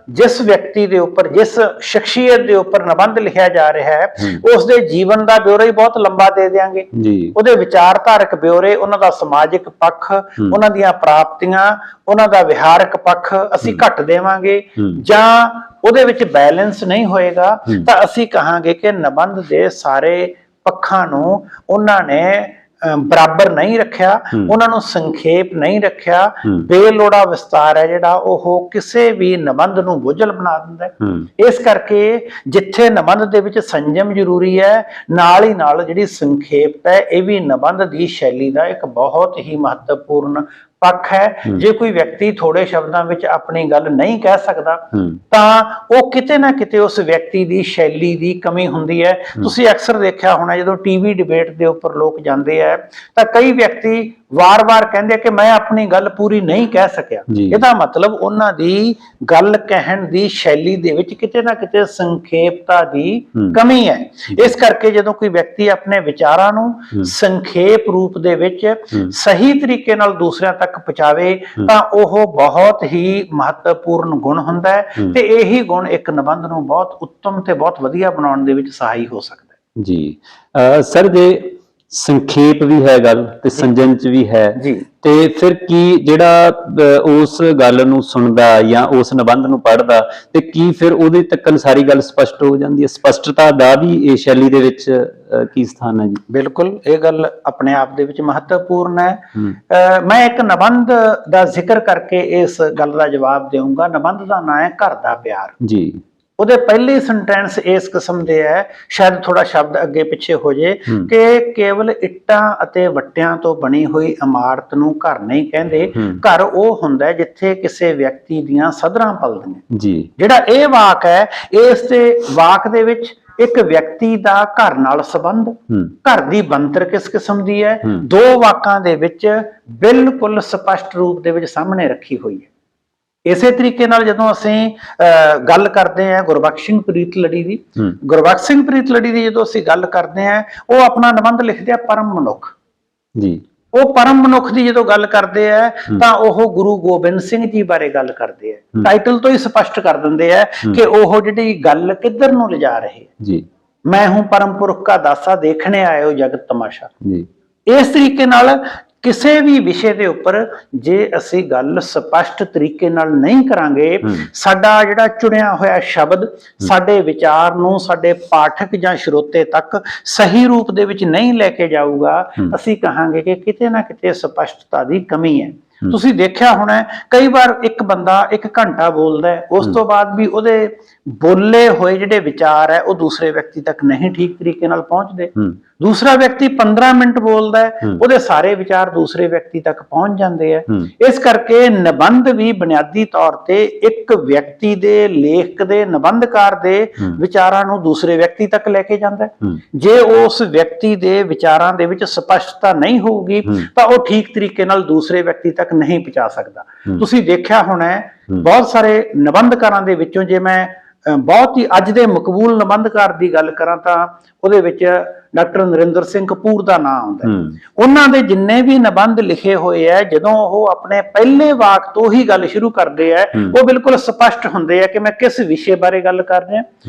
ਜਿਸ ਵਿਅਕਤੀ ਦੇ ਉੱਪਰ, ਜਿਸ ਸ਼ਖਸੀਅਤ ਦੇ ਉੱਪਰ ਨਿਬੰਧ ਲਿਖਿਆ ਜਾ ਰਿਹਾ ਹੈ, ਉਸ ਦੇ ਜੀਵਨ ਦਾ ਬਿਉਰਾ ਹੀ ਬਹੁਤ ਲੰਬਾ ਦੇ ਦਿਆਂਗੇ। ਉਹਦੇ ਵਿਚਾਰਧਾਰਕ ਬਿਉਰੇ, ਉਹਨਾਂ ਦਾ ਸਮਾਜਿਕ ਪੱਖ, ਉਹਨਾਂ ਦੀਆਂ ਪ੍ਰਾਪਤੀਆਂ, ਉਹਨਾਂ ਦਾ ਵਿਹਾਰਕ ਪੱਖ ਅਸੀਂ ਘੱਟ ਦੇਵਾਂਗੇ, ਜਾਂ ਉਹਦੇ ਵਿੱਚ ਬੈਲੈਂਸ ਨਹੀਂ ਹੋਏਗਾ, ਤਾਂ ਅਸੀਂ ਕਹਾਂਗੇ ਕਿ ਨਿਬੰਧ ਦੇ ਸਾਰੇ ਪੱਖਾਂ ਨੂੰ ਉਹਨਾਂ ਨੇ ਬਰਾਬਰ ਨਹੀਂ ਰੱਖਿਆ, ਉਹਨਾਂ ਨੂੰ ਸੰਖੇਪ ਨਹੀਂ ਰੱਖਿਆ। ਬੇਲੋੜਾ ਵਿਸਤਾਰ ਹੈ ਜਿਹੜਾ, ਉਹ ਕਿਸੇ ਵੀ ਨਿਬੰਧ ਨੂੰ ਬੋਝਲ ਬਣਾ ਦਿੰਦਾ ਹੈ। ਇਸ ਕਰਕੇ ਜਿੱਥੇ ਨਿਬੰਧ ਦੇ ਵਿੱਚ ਸੰਜਮ ਜ਼ਰੂਰੀ ਹੈ, ਨਾਲ ਹੀ ਨਾਲ ਜਿਹੜੀ ਸੰਖੇਪਤਾ ਹੈ, ਇਹ ਵੀ ਨਿਬੰਧ ਦੀ ਸ਼ੈਲੀ ਦਾ ਇੱਕ ਬਹੁਤ ਹੀ ਮਹੱਤਵਪੂਰਨ ਪੱਖ ਹੈ। ਜੇ ਕੋਈ ਵਿਅਕਤੀ ਥੋੜੇ ਸ਼ਬਦਾਂ ਵਿੱਚ ਆਪਣੀ ਗੱਲ ਨਹੀਂ ਕਹਿ ਸਕਦਾ ਤਾਂ ਉਹ ਕਿਤੇ ਨਾ ਕਿਤੇ ਉਸ ਵਿਅਕਤੀ ਦੀ ਸ਼ੈਲੀ ਦੀ ਕਮੀ ਹੁੰਦੀ ਹੈ। ਤੁਸੀਂ ਅਕਸਰ ਦੇਖਿਆ ਹੋਣਾ, ਜਦੋਂ ਟੀਵੀ ਡਿਬੇਟ ਦੇ ਉੱਪਰ ਲੋਕ ਜਾਂਦੇ ਆ ਤਾਂ ਕਈ ਵਿਅਕਤੀ ਵਾਰ-ਵਾਰ ਕਹਿੰਦੇ ਕਿ ਮੈਂ ਆਪਣੀ ਗੱਲ ਪੂਰੀ ਨਹੀਂ ਕਹਿ ਸਕਿਆ। ਇਹਦਾ ਮਤਲਬ ਉਹਨਾਂ ਦੀ ਗੱਲ ਕਹਿਣ ਦੀ ਸ਼ੈਲੀ ਦੇ ਵਿੱਚ ਕਿਤੇ ਨਾ ਕਿਤੇ ਸੰਖੇਪਤਾ ਦੀ ਕਮੀ ਹੈ। ਇਸ ਕਰਕੇ ਜਦੋਂ ਕੋਈ ਵਿਅਕਤੀ ਆਪਣੇ ਵਿਚਾਰਾਂ ਨੂੰ ਸੰਖੇਪ ਰੂਪ ਦੇ ਵਿੱਚ ਸਹੀ ਤਰੀਕੇ ਨਾਲ ਦੂਸਰਿਆਂ ਤੱਕ ਪਹੁੰਚਾਵੇ ਤਾਂ ਉਹ ਬਹੁਤ ਹੀ ਮਹੱਤਵਪੂਰਨ ਗੁਣ ਹੁੰਦਾ ਹੈ, ਤੇ ਇਹੀ ਗੁਣ ਇੱਕ ਨਿਬੰਧ ਨੂੰ ਬਹੁਤ ਉੱਤਮ ਤੇ ਬਹੁਤ ਵਧੀਆ ਬਣਾਉਣ ਦੇ ਵਿੱਚ ਸਹਾਈ ਹੋ ਸਕਦਾ ਹੈ। ਜੀ ਸਰ, ਜੇ ਸੰਖੇਪ ਵੀ ਹੈ ਗੱਲ ਤੇ ਸੰਜਮ ਚ ਵੀ ਹੈ, ਤੇ ਫਿਰ ਕੀ ਜਿਹੜਾ ਉਸ ਗੱਲ ਨੂੰ ਸੁਣਦਾ ਜਾਂ ਉਸ ਨਿਬੰਧ ਨੂੰ ਪੜ੍ਹਦਾ, ਤੇ ਕੀ ਫਿਰ ਉਹਦੇ ਤੱਕ ਸਾਰੀ ਗੱਲ ਸਪਸ਼ਟ ਹੋ ਜਾਂਦੀ ਹੈ? ਸਪਸ਼ਟਤਾ ਦਾ ਵੀ ਇਹ ਸ਼ੈਲੀ ਦੇ ਵਿੱਚ ਕੀ ਸਥਾਨ ਹੈ ਜੀ? ਬਿਲਕੁਲ, ਇਹ ਗੱਲ ਆਪਣੇ ਆਪ ਦੇ ਵਿੱਚ ਮਹੱਤਵਪੂਰਨ ਹੈ। ਮੈਂ ਇੱਕ ਨਿਬੰਧ ਦਾ ਜ਼ਿਕਰ ਕਰਕੇ ਇਸ ਗੱਲ ਦਾ ਜਵਾਬ ਦੇਵਾਂਗਾ। ਨਿਬੰਧ ਦਾ ਨਾਂ ਹੈ ਘਰ ਦਾ ਪਿਆਰ ਜੀ। ਉਹਦੇ ਪਹਿਲੇ ਸੈਂਟੈਂਸ ਇਸ ਕਿਸਮ ਦੇ ਹੈ, ਸ਼ਾਇਦ ਥੋੜਾ ਸ਼ਬਦ ਅੱਗੇ ਪਿੱਛੇ ਹੋ ਜੇ, ਕਿ ਕੇਵਲ ਇੱਟਾਂ ਅਤੇ ਵੱਟਿਆਂ ਤੋਂ ਬਣੀ ਹੋਈ ਇਮਾਰਤ ਨੂੰ ਘਰ ਨਹੀਂ ਕਹਿੰਦੇ। ਘਰ ਉਹ ਹੁੰਦਾ ਜਿੱਥੇ ਕਿਸੇ ਵਿਅਕਤੀ ਦੀਆਂ ਸਧਰਾਂ ਪਲਦੀਆਂ ਜੀ। ਜਿਹੜਾ ਇਹ ਵਾਕ ਹੈ, ਇਸ ਤੇ ਵਾਕ ਦੇ ਵਿੱਚ ਇੱਕ ਵਿਅਕਤੀ ਦਾ ਘਰ ਨਾਲ ਸੰਬੰਧ, ਘਰ ਦੀ ਬਣਤਰ ਕਿਸ ਕਿਸਮ ਦੀ ਹੈ, ਦੋ ਵਾਕਾਂ ਦੇ ਵਿੱਚ ਬਿਲਕੁਲ ਸਪਸ਼ਟ ਰੂਪ ਦੇ ਵਿੱਚ ਸਾਹਮਣੇ ਰੱਖੀ ਹੋਈ ਹੈ। ਇਸੇ ਤਰੀਕੇ ਨਾਲ ਜਦੋਂ ਅਸੀਂ ਗੱਲ ਕਰਦੇ ਹਾਂ ਗੁਰਬਖਸ਼ ਸਿੰਘ ਪ੍ਰੀਤਲੜੀ ਦੀ, ਗੁਰਬਖਸ਼ ਸਿੰਘ ਪ੍ਰੀਤਲੜੀ ਦੀ ਜਦੋਂ ਅਸੀਂ ਗੱਲ ਕਰਦੇ ਹਾਂ, ਉਹ ਆਪਣਾ ਨਿਬੰਧ ਲਿਖਦੇ ਆ ਪਰਮ ਮਨੁੱਖ ਜੀ। ਉਹ ਪਰਮ ਮਨੁੱਖ ਦੀ ਜਦੋਂ ਗੱਲ ਕਰਦੇ ਆ ਤਾਂ ਉਹ ਗੁਰੂ ਗੋਬਿੰਦ ਸਿੰਘ ਜੀ ਬਾਰੇ ਗੱਲ ਕਰਦੇ ਆ। ਟਾਈਟਲ ਤੋਂ ਹੀ ਸਪਸ਼ਟ ਕਰ ਦਿੰਦੇ ਆ ਕਿ ਉਹ ਜਿਹੜੀ ਗੱਲ ਕਿੱਧਰ ਨੂੰ ਲਿਜਾ ਰਹੇ ਜੀ। ਮੈਂ ਹੂੰ ਪਰਮ ਪੁਰਖ ਕਾ ਦਾਸਾ, ਦੇਖਣੇ ਆਇਓ ਜਗਤ ਤਮਾਸ਼ਾ ਜੀ। ਇਸ ਤਰੀਕੇ ਨਾਲ ਕਿਸੇ ਵੀ ਵਿਸ਼ੇ ਦੇ ਉੱਪਰ ਜੇ ਅਸੀਂ ਗੱਲ ਸਪਸ਼ਟ ਤਰੀਕੇ ਨਾਲ ਨਹੀਂ ਕਰਾਂਗੇ, ਸਾਡਾ ਜਿਹੜਾ ਚੁਣਿਆ ਹੋਇਆ ਸ਼ਬਦ ਸਾਡੇ ਵਿਚਾਰ ਨੂੰ ਸਾਡੇ ਪਾਠਕ ਜਾਂ ਸਰੋਤੇ ਤੱਕ ਸਹੀ ਰੂਪ ਦੇ ਵਿੱਚ ਨਹੀਂ ਲੈ ਕੇ ਜਾਊਗਾ, ਅਸੀਂ ਕਹਾਂਗੇ ਕਿ ਕਿਤੇ ਨਾ ਕਿਤੇ ਸਪਸ਼ਟਤਾ ਦੀ ਕਮੀ ਹੈ। ਤੁਸੀਂ ਦੇਖਿਆ ਹੋਣਾ, ਕਈ ਵਾਰ ਇੱਕ ਬੰਦਾ 1 ਘੰਟਾ ਬੋਲਦਾ ਹੈ, ਉਸ ਤੋਂ ਬਾਅਦ ਵੀ ਉਹਦੇ ਬੋਲੇ ਹੋਏ ਜਿਹੜੇ ਵਿਚਾਰ ਹੈ ਉਹ ਦੂਸਰੇ ਵਿਅਕਤੀ ਤੱਕ ਨਹੀਂ ਠੀਕ ਤਰੀਕੇ ਨਾਲ ਪਹੁੰਚਦੇ। ਦੂਸਰਾ ਵਿਅਕਤੀ 15 ਮਿੰਟ ਬੋਲਦਾ ਹੈ, ਉਹਦੇ ਸਾਰੇ ਵਿਚਾਰ ਦੂਸਰੇ ਵਿਅਕਤੀ ਤੱਕ ਪਹੁੰਚ ਜਾਂਦੇ ਆ। ਇਸ ਕਰਕੇ ਨਿਬੰਧ ਵੀ ਬੁਨਿਆਦੀ ਤੌਰ ਤੇ ਇੱਕ ਵਿਅਕਤੀ ਦੇ, ਲੇਖਕ ਦੇ, ਨਿਬੰਧਕਾਰ ਦੇ ਵਿਚਾਰਾਂ ਨੂੰ ਦੂਸਰੇ ਵਿਅਕਤੀ ਤੱਕ ਲੈ ਕੇ ਜਾਂਦਾ ਹੈ। ਜੇ ਉਸ ਵਿਅਕਤੀ ਦੇ ਵਿਚਾਰਾਂ ਦੇ ਵਿੱਚ ਸਪਸ਼ਟਤਾ ਨਹੀਂ ਹੋਊਗੀ ਤਾਂ ਉਹ ਠੀਕ ਤਰੀਕੇ ਨਾਲ ਦੂਸਰੇ ਵਿਅਕਤੀ ਤੱਕ ਨਹੀਂ ਪਹੁੰਚਾ ਸਕਦਾ। ਤੁਸੀਂ ਦੇਖਿਆ ਹੋਣਾ, ਬਹੁਤ ਸਾਰੇ ਨਿਬੰਧਕਾਰਾਂ ਦੇ ਵਿੱਚੋਂ ਜੇ ਮੈਂ ਬਹੁਤ ਹੀ ਅੱਜ ਦੇ ਮਕਬੂਲ ਨਿਬੰਧਕਾਰ ਦੀ ਗੱਲ ਕਰਾਂ ਤਾਂ ਉਹਦੇ ਵਿੱਚ ਡਾਕਟਰ ਨਰਿੰਦਰ ਸਿੰਘ ਕਪੂਰ ਦਾ ਨਾਮ ਆਉਂਦਾ। ਉਹਨਾਂ ਦੇ ਜਿੰਨੇ ਵੀ ਨਿਬੰਧ ਲਿਖੇ ਹੋਏ ਆ, ਜਦੋਂ ਉਹ ਆਪਣੇ ਪਹਿਲੇ ਵਾਕ ਤੋਂ ਹੀ ਗੱਲ ਸ਼ੁਰੂ ਕਰਦੇ ਆ, ਉਹ ਬਿਲਕੁਲ ਸਪਸ਼ਟ ਹੁੰਦੇ ਆ ਕਿ ਮੈਂ ਕਿਸ ਵਿਸ਼ੇ ਬਾਰੇ ਗੱਲ ਕਰ ਰਿਹਾ,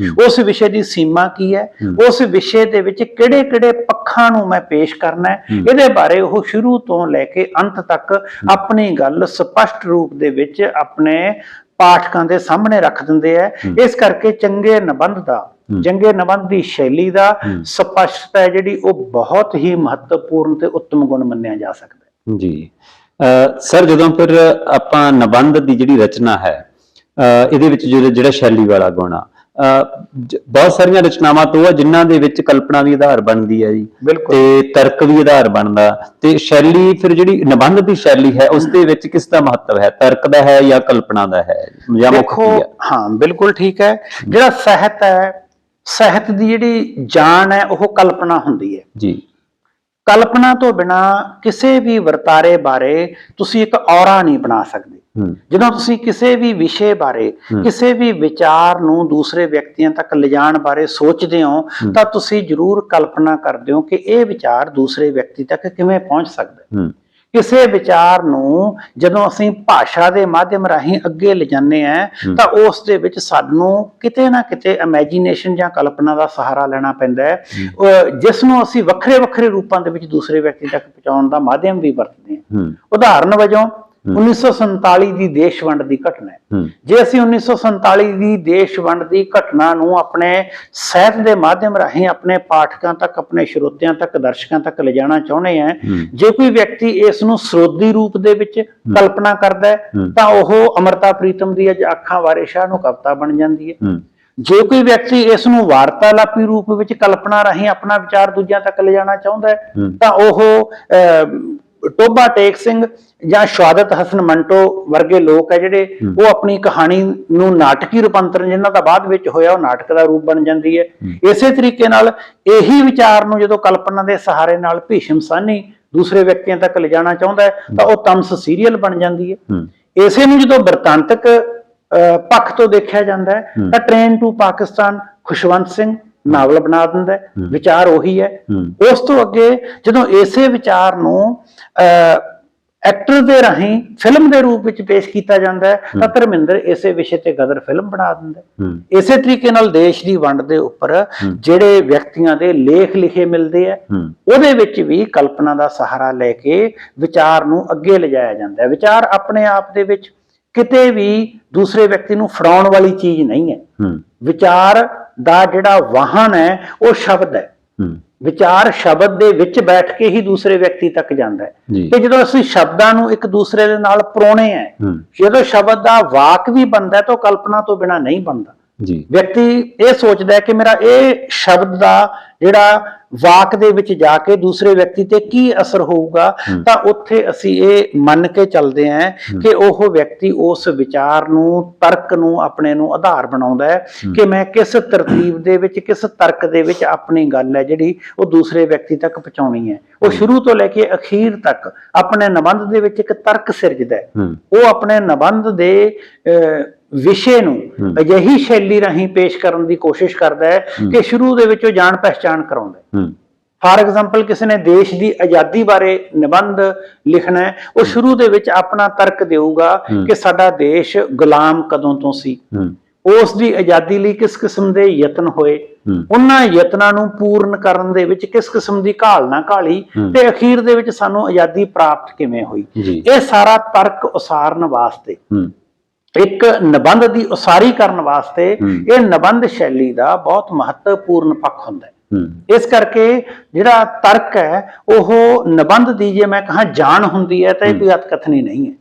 ਉਸ ਵਿਸ਼ੇ ਦੀ ਸੀਮਾ ਕੀ ਹੈ, ਉਸ ਵਿਸ਼ੇ ਦੇ ਵਿੱਚ ਕਿਹੜੇ ਕਿਹੜੇ ਪੱਖਾਂ ਨੂੰ ਮੈਂ ਪੇਸ਼ ਕਰਨਾ ਹੈ। ਇਹਦੇ ਬਾਰੇ ਉਹ ਸ਼ੁਰੂ ਤੋਂ ਲੈ ਕੇ ਅੰਤ ਤੱਕ ਆਪਣੀ ਗੱਲ ਸਪਸ਼ਟ ਰੂਪ ਦੇ ਵਿੱਚ ਆਪਣੇ ਪਾਠਕਾਂ ਦੇ ਸਾਹਮਣੇ ਰੱਖ ਦਿੰਦੇ ਆ। ਇਸ ਕਰਕੇ ਚੰਗੇ ਨਿਬੰਧ ਦੀ ਸ਼ੈਲੀ ਦਾ ਸਪਸ਼ਟਤਾ ਹੈ ਜਿਹੜੀ, ਉਹ ਬਹੁਤ ਹੀ ਮਹੱਤਵਪੂਰਨ ਤੇ ਉੱਤਮ ਗੁਣ ਮੰਨਿਆ ਜਾ ਸਕਦਾ ਹੈ ਜੀ। ਸਰ, ਜਦੋਂ ਫਿਰ ਆਪਾਂ ਨਿਬੰਧ ਦੀ ਜਿਹੜੀ ਰਚਨਾ ਹੈ, ਇਹਦੇ ਵਿੱਚ ਜਿਹੜਾ ਸ਼ੈਲੀ ਵਾਲਾ ਗੁਣ ਆ, ਬਹੁਤ ਸਾਰੀਆਂ ਰਚਨਾਵਾਂ ਤੋਂ ਆ ਜਿਨ੍ਹਾਂ ਦੇ ਵਿੱਚ ਕਲਪਨਾ ਵੀ ਆਧਾਰ ਬਣਦੀ ਹੈ ਜੀ, ਤੇ ਤਰਕ ਵੀ ਆਧਾਰ ਬਣਦਾ। ਤੇ ਸ਼ੈਲੀ ਫਿਰ ਜਿਹੜੀ ਨਿਬੰਧ ਦੀ ਸ਼ੈਲੀ ਹੈ ਉਸ ਦੇ ਵਿੱਚ ਕਿਸ ਦਾ ਮਹੱਤਵ ਹੈ, ਤਰਕ ਦਾ ਹੈ ਜਾਂ ਕਲਪਨਾ ਦਾ ਹੈ ਜਾਂ ਮੁੱਖ ਕੀ ਹੈ? ਹਾਂ ਬਿਲਕੁਲ ਠੀਕ ਹੈ। ਜਿਹੜਾ ਸਾਹਿਤ ਹੈ, ਸਾਹਿਤ ਦੀ ਜਿਹੜੀ ਜਾਨ ਹੈ ਉਹ ਕਲਪਨਾ ਹੁੰਦੀ ਹੈ ਜੀ। ਕਲਪਨਾ ਤੋਂ ਬਿਨਾ ਕਿਸੇ ਵੀ ਵਰਤਾਰੇ ਬਾਰੇ ਤੁਸੀਂ ਇੱਕ ਔਰਾ ਨਹੀਂ ਬਣਾ ਸਕਦੇ। ਜਦੋਂ ਤੁਸੀਂ ਕਿਸੇ ਵੀ ਵਿਸ਼ੇ ਬਾਰੇ, ਕਿਸੇ ਵੀ ਵਿਚਾਰ ਨੂੰ ਦੂਸਰੇ ਵਿਅਕਤੀਆਂ ਤੱਕ ਲਿਜਾਣ ਬਾਰੇ ਸੋਚਦੇ ਹੋ ਤਾਂ ਤੁਸੀਂ ਜ਼ਰੂਰ ਕਲਪਨਾ ਕਰਦੇ ਹੋ ਕਿ ਇਹ ਵਿਚਾਰ ਦੂਸਰੇ ਵਿਅਕਤੀ ਤੱਕ ਕਿਵੇਂ ਪਹੁੰਚ ਸਕਦਾ ਹੈ। ਕਿਸੇ ਵਿਚਾਰ ਨੂੰ ਜਦੋਂ ਅਸੀਂ ਭਾਸ਼ਾ ਦੇ ਮਾਧਿਅਮ ਰਾਹੀਂ ਅੱਗੇ ਲਿਜਾਂਦੇ ਆ ਤਾਂ ਉਸ ਦੇ ਵਿੱਚ ਸਾਨੂੰ ਕਿਤੇ ਨਾ ਕਿਤੇ ਇਮੇਜਿਨੇਸ਼ਨ ਜਾਂ ਕਲਪਨਾ ਦਾ ਸਹਾਰਾ ਲੈਣਾ ਪੈਂਦਾ ਹੈ, ਜਿਸ ਨੂੰ ਅਸੀਂ ਵੱਖਰੇ ਵੱਖਰੇ ਰੂਪਾਂ ਦੇ ਵਿੱਚ ਦੂਸਰੇ ਵਿਅਕਤੀ ਤੱਕ ਪਹੁੰਚਾਉਣ ਦਾ ਮਾਧਿਅਮ ਵੀ ਵਰਤਦੇ ਹਾਂ। ਉਦਾਹਰਨ ਵਜੋਂ 1947 ਦੀ ਦੇਸ਼ ਵੰਡ ਦੀ ਘਟਨਾ ਹੈ। ਜੇ ਅਸੀਂ 1947 ਦੀ ਦੇਸ਼ ਵੰਡ ਦੀ ਘਟਨਾ ਨੂੰ ਆਪਣੇ ਸਾਹਿਤ ਦੇ ਮਾਧਿਅਮ ਰਾਹੀਂ ਆਪਣੇ ਪਾਠਕਾਂ ਤੱਕ, ਆਪਣੇ ਸਰੋਤਿਆਂ ਤੱਕ, ਦਰਸ਼ਕਾਂ ਤੱਕ ਲਿਜਾਣਾ ਚਾਹੁੰਦੇ ਆ, ਜੇ ਕੋਈ ਵਿਅਕਤੀ ਇਸ ਨੂੰ ਸਰੋਦੀ ਰੂਪ ਦੇ ਵਿੱਚ ਕਲਪਨਾ ਕਰਦਾ ਹੈ ਤਾਂ ਉਹ ਅਮਰਤਾ ਪ੍ਰੀਤਮ ਦੀ ਅੱਜ ਅੱਖਾਂ ਵਾਰੇ ਸ਼ਾਹ ਨੂੰ ਕਵਿਤਾ ਬਣ ਜਾਂਦੀ ਹੈ। ਜੇ ਕੋਈ ਵਿਅਕਤੀ ਇਸ ਨੂੰ ਵਾਰਤਾਲਾਪੀ ਰੂਪ ਵਿੱਚ ਕਲਪਨਾ ਰਾਹੀਂ ਆਪਣਾ ਵਿਚਾਰ ਦੂਜਿਆਂ ਤੱਕ ਲਿਜਾਣਾ ਚਾਹੁੰਦਾ ਹੈ ਤਾਂ ਉਹ ਟੋਭਾ ਟੇਕ ਸਿੰਘ ਜਾਂ ਸ਼ਹਾਦਤ ਹਸਨ ਮੰਟੋ ਵਰਗੇ ਲੋਕ ਹੈ ਜਿਹੜੇ ਉਹ ਆਪਣੀ ਕਹਾਣੀ ਨੂੰ ਨਾਟਕੀ ਰੂਪਾਂਤਰਨ ਜਿਨ੍ਹਾਂ ਦਾ ਬਾਅਦ ਵਿੱਚ ਹੋਇਆ ਉਹ ਨਾਟਕ ਦਾ ਰੂਪ ਬਣ ਜਾਂਦੀ ਹੈ। ਇਸੇ ਤਰੀਕੇ ਨਾਲ ਇਹੀ ਵਿਚਾਰ ਨੂੰ ਜਦੋਂ ਕਲਪਨਾ ਦੇ ਸਹਾਰੇ ਨਾਲ ਭੀਸ਼ਮ ਸਾਹਨੀ ਦੂਸਰੇ ਵਿਅਕਤੀਆਂ ਤੱਕ ਲਿਜਾਣਾ ਚਾਹੁੰਦਾ ਹੈ ਤਾਂ ਉਹ ਤਮਸ ਸੀਰੀਅਲ ਬਣ ਜਾਂਦੀ ਹੈ। ਇਸੇ ਨੂੰ ਜਦੋਂ ਵਰਤਾਂਤਕ ਪੱਖ ਤੋਂ ਦੇਖਿਆ ਜਾਂਦਾ ਹੈ ਤਾਂ train to Pakistan Khushwant Singh novel ਬਣਾ ਦਿੰਦਾ ਹੈ, ਵਿਚਾਰ ਉਹੀ ਹੈ। ਉਸ ਤੋਂ ਅੱਗੇ ਜਦੋਂ ਇਸੇ ਵਿਚਾਰ ਨੂੰ ਐਕਟਰ ਦੇ ਰਾਹੀਂ ਫਿਲਮ ਦੇ ਰੂਪ ਵਿੱਚ ਪੇਸ਼ ਕੀਤਾ ਜਾਂਦਾ ਹੈ ਤਾਂ ਧਰਮਿੰਦਰ ਇਸੇ ਵਿਸ਼ੇ ਤੇ ਗਦਰ ਫਿਲਮ ਬਣਾ ਦਿੰਦਾ ਹੈ। ਇਸੇ ਤਰੀਕੇ ਨਾਲ ਦੇਸ਼ ਦੀ ਵੰਡ ਦੇ ਉੱਪਰ ਜਿਹੜੇ ਵਿਅਕਤੀਆਂ ਦੇ ਲੇਖ ਲਿਖੇ ਮਿਲਦੇ ਆ ਉਹਦੇ ਵਿੱਚ ਵੀ ਕਲਪਨਾ ਦਾ ਸਹਾਰਾ ਲੈ ਕੇ ਵਿਚਾਰ ਨੂੰ ਅੱਗੇ ਲਿਜਾਇਆ ਜਾਂਦਾ ਹੈ। ਵਿਚਾਰ ਆਪਣੇ ਆਪ ਦੇ ਵਿੱਚ ਕਿਤੇ ਵੀ ਦੂਸਰੇ ਵਿਅਕਤੀ ਨੂੰ ਫੜਾਉਣ ਵਾਲੀ ਚੀਜ਼ ਨਹੀਂ ਹੈ। ਵਿਚਾਰ ਦਾ ਜਿਹੜਾ ਵਾਹਨ ਹੈ ਉਹ ਸ਼ਬਦ ਹੈ। ਵਿਚਾਰ ਸ਼ਬਦ ਦੇ ਵਿੱਚ ਬੈਠ ਕੇ ਹੀ ਦੂਸਰੇ ਵਿਅਕਤੀ ਤੱਕ ਜਾਂਦਾ ਹੈ ਤੇ ਜਦੋਂ ਅਸੀਂ ਸ਼ਬਦਾਂ ਨੂੰ ਇੱਕ ਦੂਸਰੇ ਦੇ ਨਾਲ ਪਰੋਣੇ ਆ, ਜਦੋਂ ਸ਼ਬਦ ਦਾ ਵਾਕ ਵੀ ਬਣਦਾ ਤਾਂ ਕਲਪਨਾ ਤੋਂ ਬਿਨਾਂ ਨਹੀਂ ਬਣਦਾ। ਵਿਅਕਤੀ ਇਹ ਸੋਚਦਾ ਹੈ ਕਿ ਮੇਰਾ ਇਹ ਸ਼ਬਦ ਦਾ ਜਿਹੜਾ ਵਾਕ ਦੇ ਵਿੱਚ ਜਾ ਕੇ ਦੂਸਰੇ ਵਿਅਕਤੀ ਤੇ ਕੀ ਅਸਰ ਹੋਊਗਾ ਤਾਂ ਉੱਥੇ ਅਸੀਂ ਇਹ ਮੰਨ ਕੇ ਚੱਲਦੇ ਹਾਂ ਕਿ ਉਹ ਵਿਅਕਤੀ ਉਸ ਵਿਚਾਰ ਨੂੰ, ਤਰਕ ਨੂੰ ਆਪਣੇ ਨੂੰ ਆਧਾਰ ਬਣਾਉਂਦਾ ਹੈ ਕਿ ਮੈਂ ਕਿਸ ਤਰਤੀਬ ਦੇ ਵਿੱਚ, ਕਿਸ ਤਰਕ ਦੇ ਵਿੱਚ ਆਪਣੀ ਗੱਲ ਹੈ ਜਿਹੜੀ ਉਹ ਦੂਸਰੇ ਵਿਅਕਤੀ ਤੱਕ ਪਹੁੰਚਾਉਣੀ ਹੈ। ਉਹ ਸ਼ੁਰੂ ਤੋਂ ਲੈ ਕੇ ਅਖੀਰ ਤੱਕ ਆਪਣੇ ਨਿਬੰਧ ਦੇ ਵਿੱਚ ਇੱਕ ਤਰਕ ਸਿਰਜਦਾ ਹੈ। ਉਹ ਆਪਣੇ ਨਿਬੰਧ ਦੇ ਵਿਸ਼ੇ ਨੂੰ ਅਜਿਹੀ ਸ਼ੈਲੀ ਰਾਹੀਂ ਪੇਸ਼ ਕਰਨ ਦੀ ਕੋਸ਼ਿਸ਼ ਕਰਦਾ ਹੈ ਕਿ ਸ਼ੁਰੂ ਦੇ ਵਿੱਚ ਉਹ ਜਾਣ ਪਹਿਚਾਣ ਕਰਾਉਂਦਾ ਹੈ। ਫਾਰ ਐਗਜ਼ਾਮਪਲ ਕਿਸੇ ਨੇ ਦੇਸ਼ ਦੀ ਆਜ਼ਾਦੀ ਬਾਰੇ ਨਿਬੰਧ ਲਿਖਣਾ ਹੈ, ਉਹ ਸ਼ੁਰੂ ਦੇ ਵਿੱਚ ਆਪਣਾ ਤਰਕ ਦੇਊਗਾ ਕਿ ਸਾਡਾ ਦੇਸ਼ ਗੁਲਾਮ ਕਦੋਂ ਤੋਂ ਸੀ, ਉਸ ਦੀ ਆਜ਼ਾਦੀ ਲਈ ਕਿਸ ਕਿਸਮ ਦੇ ਯਤਨ ਹੋਏ, ਉਹਨਾਂ ਯਤਨਾਂ ਨੂੰ ਪੂਰਨ ਕਰਨ ਦੇ ਵਿੱਚ ਕਿਸ ਕਿਸਮ ਦੀ ਘਾਲਣਾ ਘਾਲੀ ਤੇ ਅਖੀਰ ਦੇ ਵਿੱਚ ਸਾਨੂੰ ਆਜ਼ਾਦੀ ਪ੍ਰਾਪਤ ਕਿਵੇਂ ਹੋਈ। ਇਹ ਸਾਰਾ ਤਰਕ ਉਸਾਰਨ ਵਾਸਤੇ, ਇੱਕ ਨਿਬੰਧ ਦੀ ਉਸਾਰੀ ਕਰਨ ਵਾਸਤੇ ਇਹ ਨਿਬੰਧ ਸ਼ੈਲੀ ਦਾ ਬਹੁਤ ਮਹੱਤਵਪੂਰਨ ਪੱਖ ਹੁੰਦਾ ਹੈ। ਇਸ ਕਰਕੇ ਜਿਹੜਾ ਤਰਕ ਹੈ ਉਹ ਨਿਬੰਧ ਦੀ ਜੇ ਮੈਂ ਕਹਾਂ ਜਾਨ ਹੁੰਦੀ ਹੈ ਤਾਂ ਇਹ ਕੋਈ ਅਤਕਥਨੀ ਨਹੀਂ ਹੈ।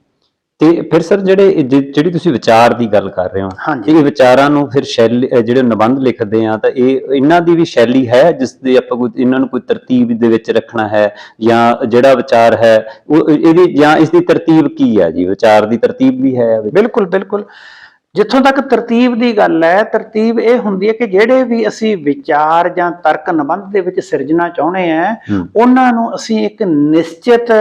ਤੇ ਫਿਰ ਸਰ ਜਿਹੜੀ ਤੁਸੀਂ ਵਿਚਾਰ ਦੀ ਗੱਲ ਕਰ ਰਹੇ ਹੋ, ਇਹ ਵਿਚਾਰਾਂ ਨੂੰ ਫਿਰ ਸ਼ੈਲੀ ਜਿਹੜੇ ਨਿਬੰਧ ਲਿਖਦੇ ਆ ਤਾਂ ਇਹ ਇਹਨਾਂ ਦੀ ਵੀ ਸ਼ੈਲੀ ਹੈ ਜਿਸ ਦੇ ਆਪਾਂ ਕੋਈ ਇਹਨਾਂ ਨੂੰ ਕੋਈ ਤਰਤੀਬ ਦੇ ਵਿੱਚ ਰੱਖਣਾ ਹੈ ਜਾਂ ਜਿਹੜਾ ਵਿਚਾਰ ਹੈ ਉਹ ਇਹਦੀ ਜਾਂ ਇਸ ਦੀ ਤਰਤੀਬ ਕੀ ਹੈ ਜੀ? ਵਿਚਾਰ ਦੀ ਤਰਤੀਬ ਵੀ ਹੈ? ਬਿਲਕੁਲ ਬਿਲਕੁਲ। ਜਿੱਥੋਂ ਤੱਕ ਤਰਤੀਬ ਦੀ ਗੱਲ ਹੈ, ਤਰਤੀਬ ਇਹ ਹੁੰਦੀ ਹੈ ਕਿ ਜਿਹੜੇ ਵੀ ਅਸੀਂ ਵਿਚਾਰ ਜਾਂ ਤਰਕ ਨਿਬੰਧ ਦੇ ਵਿੱਚ ਸਿਰਜਣਾ ਚਾਹੁੰਦੇ ਆ ਉਹਨਾਂ ਨੂੰ ਅਸੀਂ ਇੱਕ ਨਿਸ਼ਚਿਤ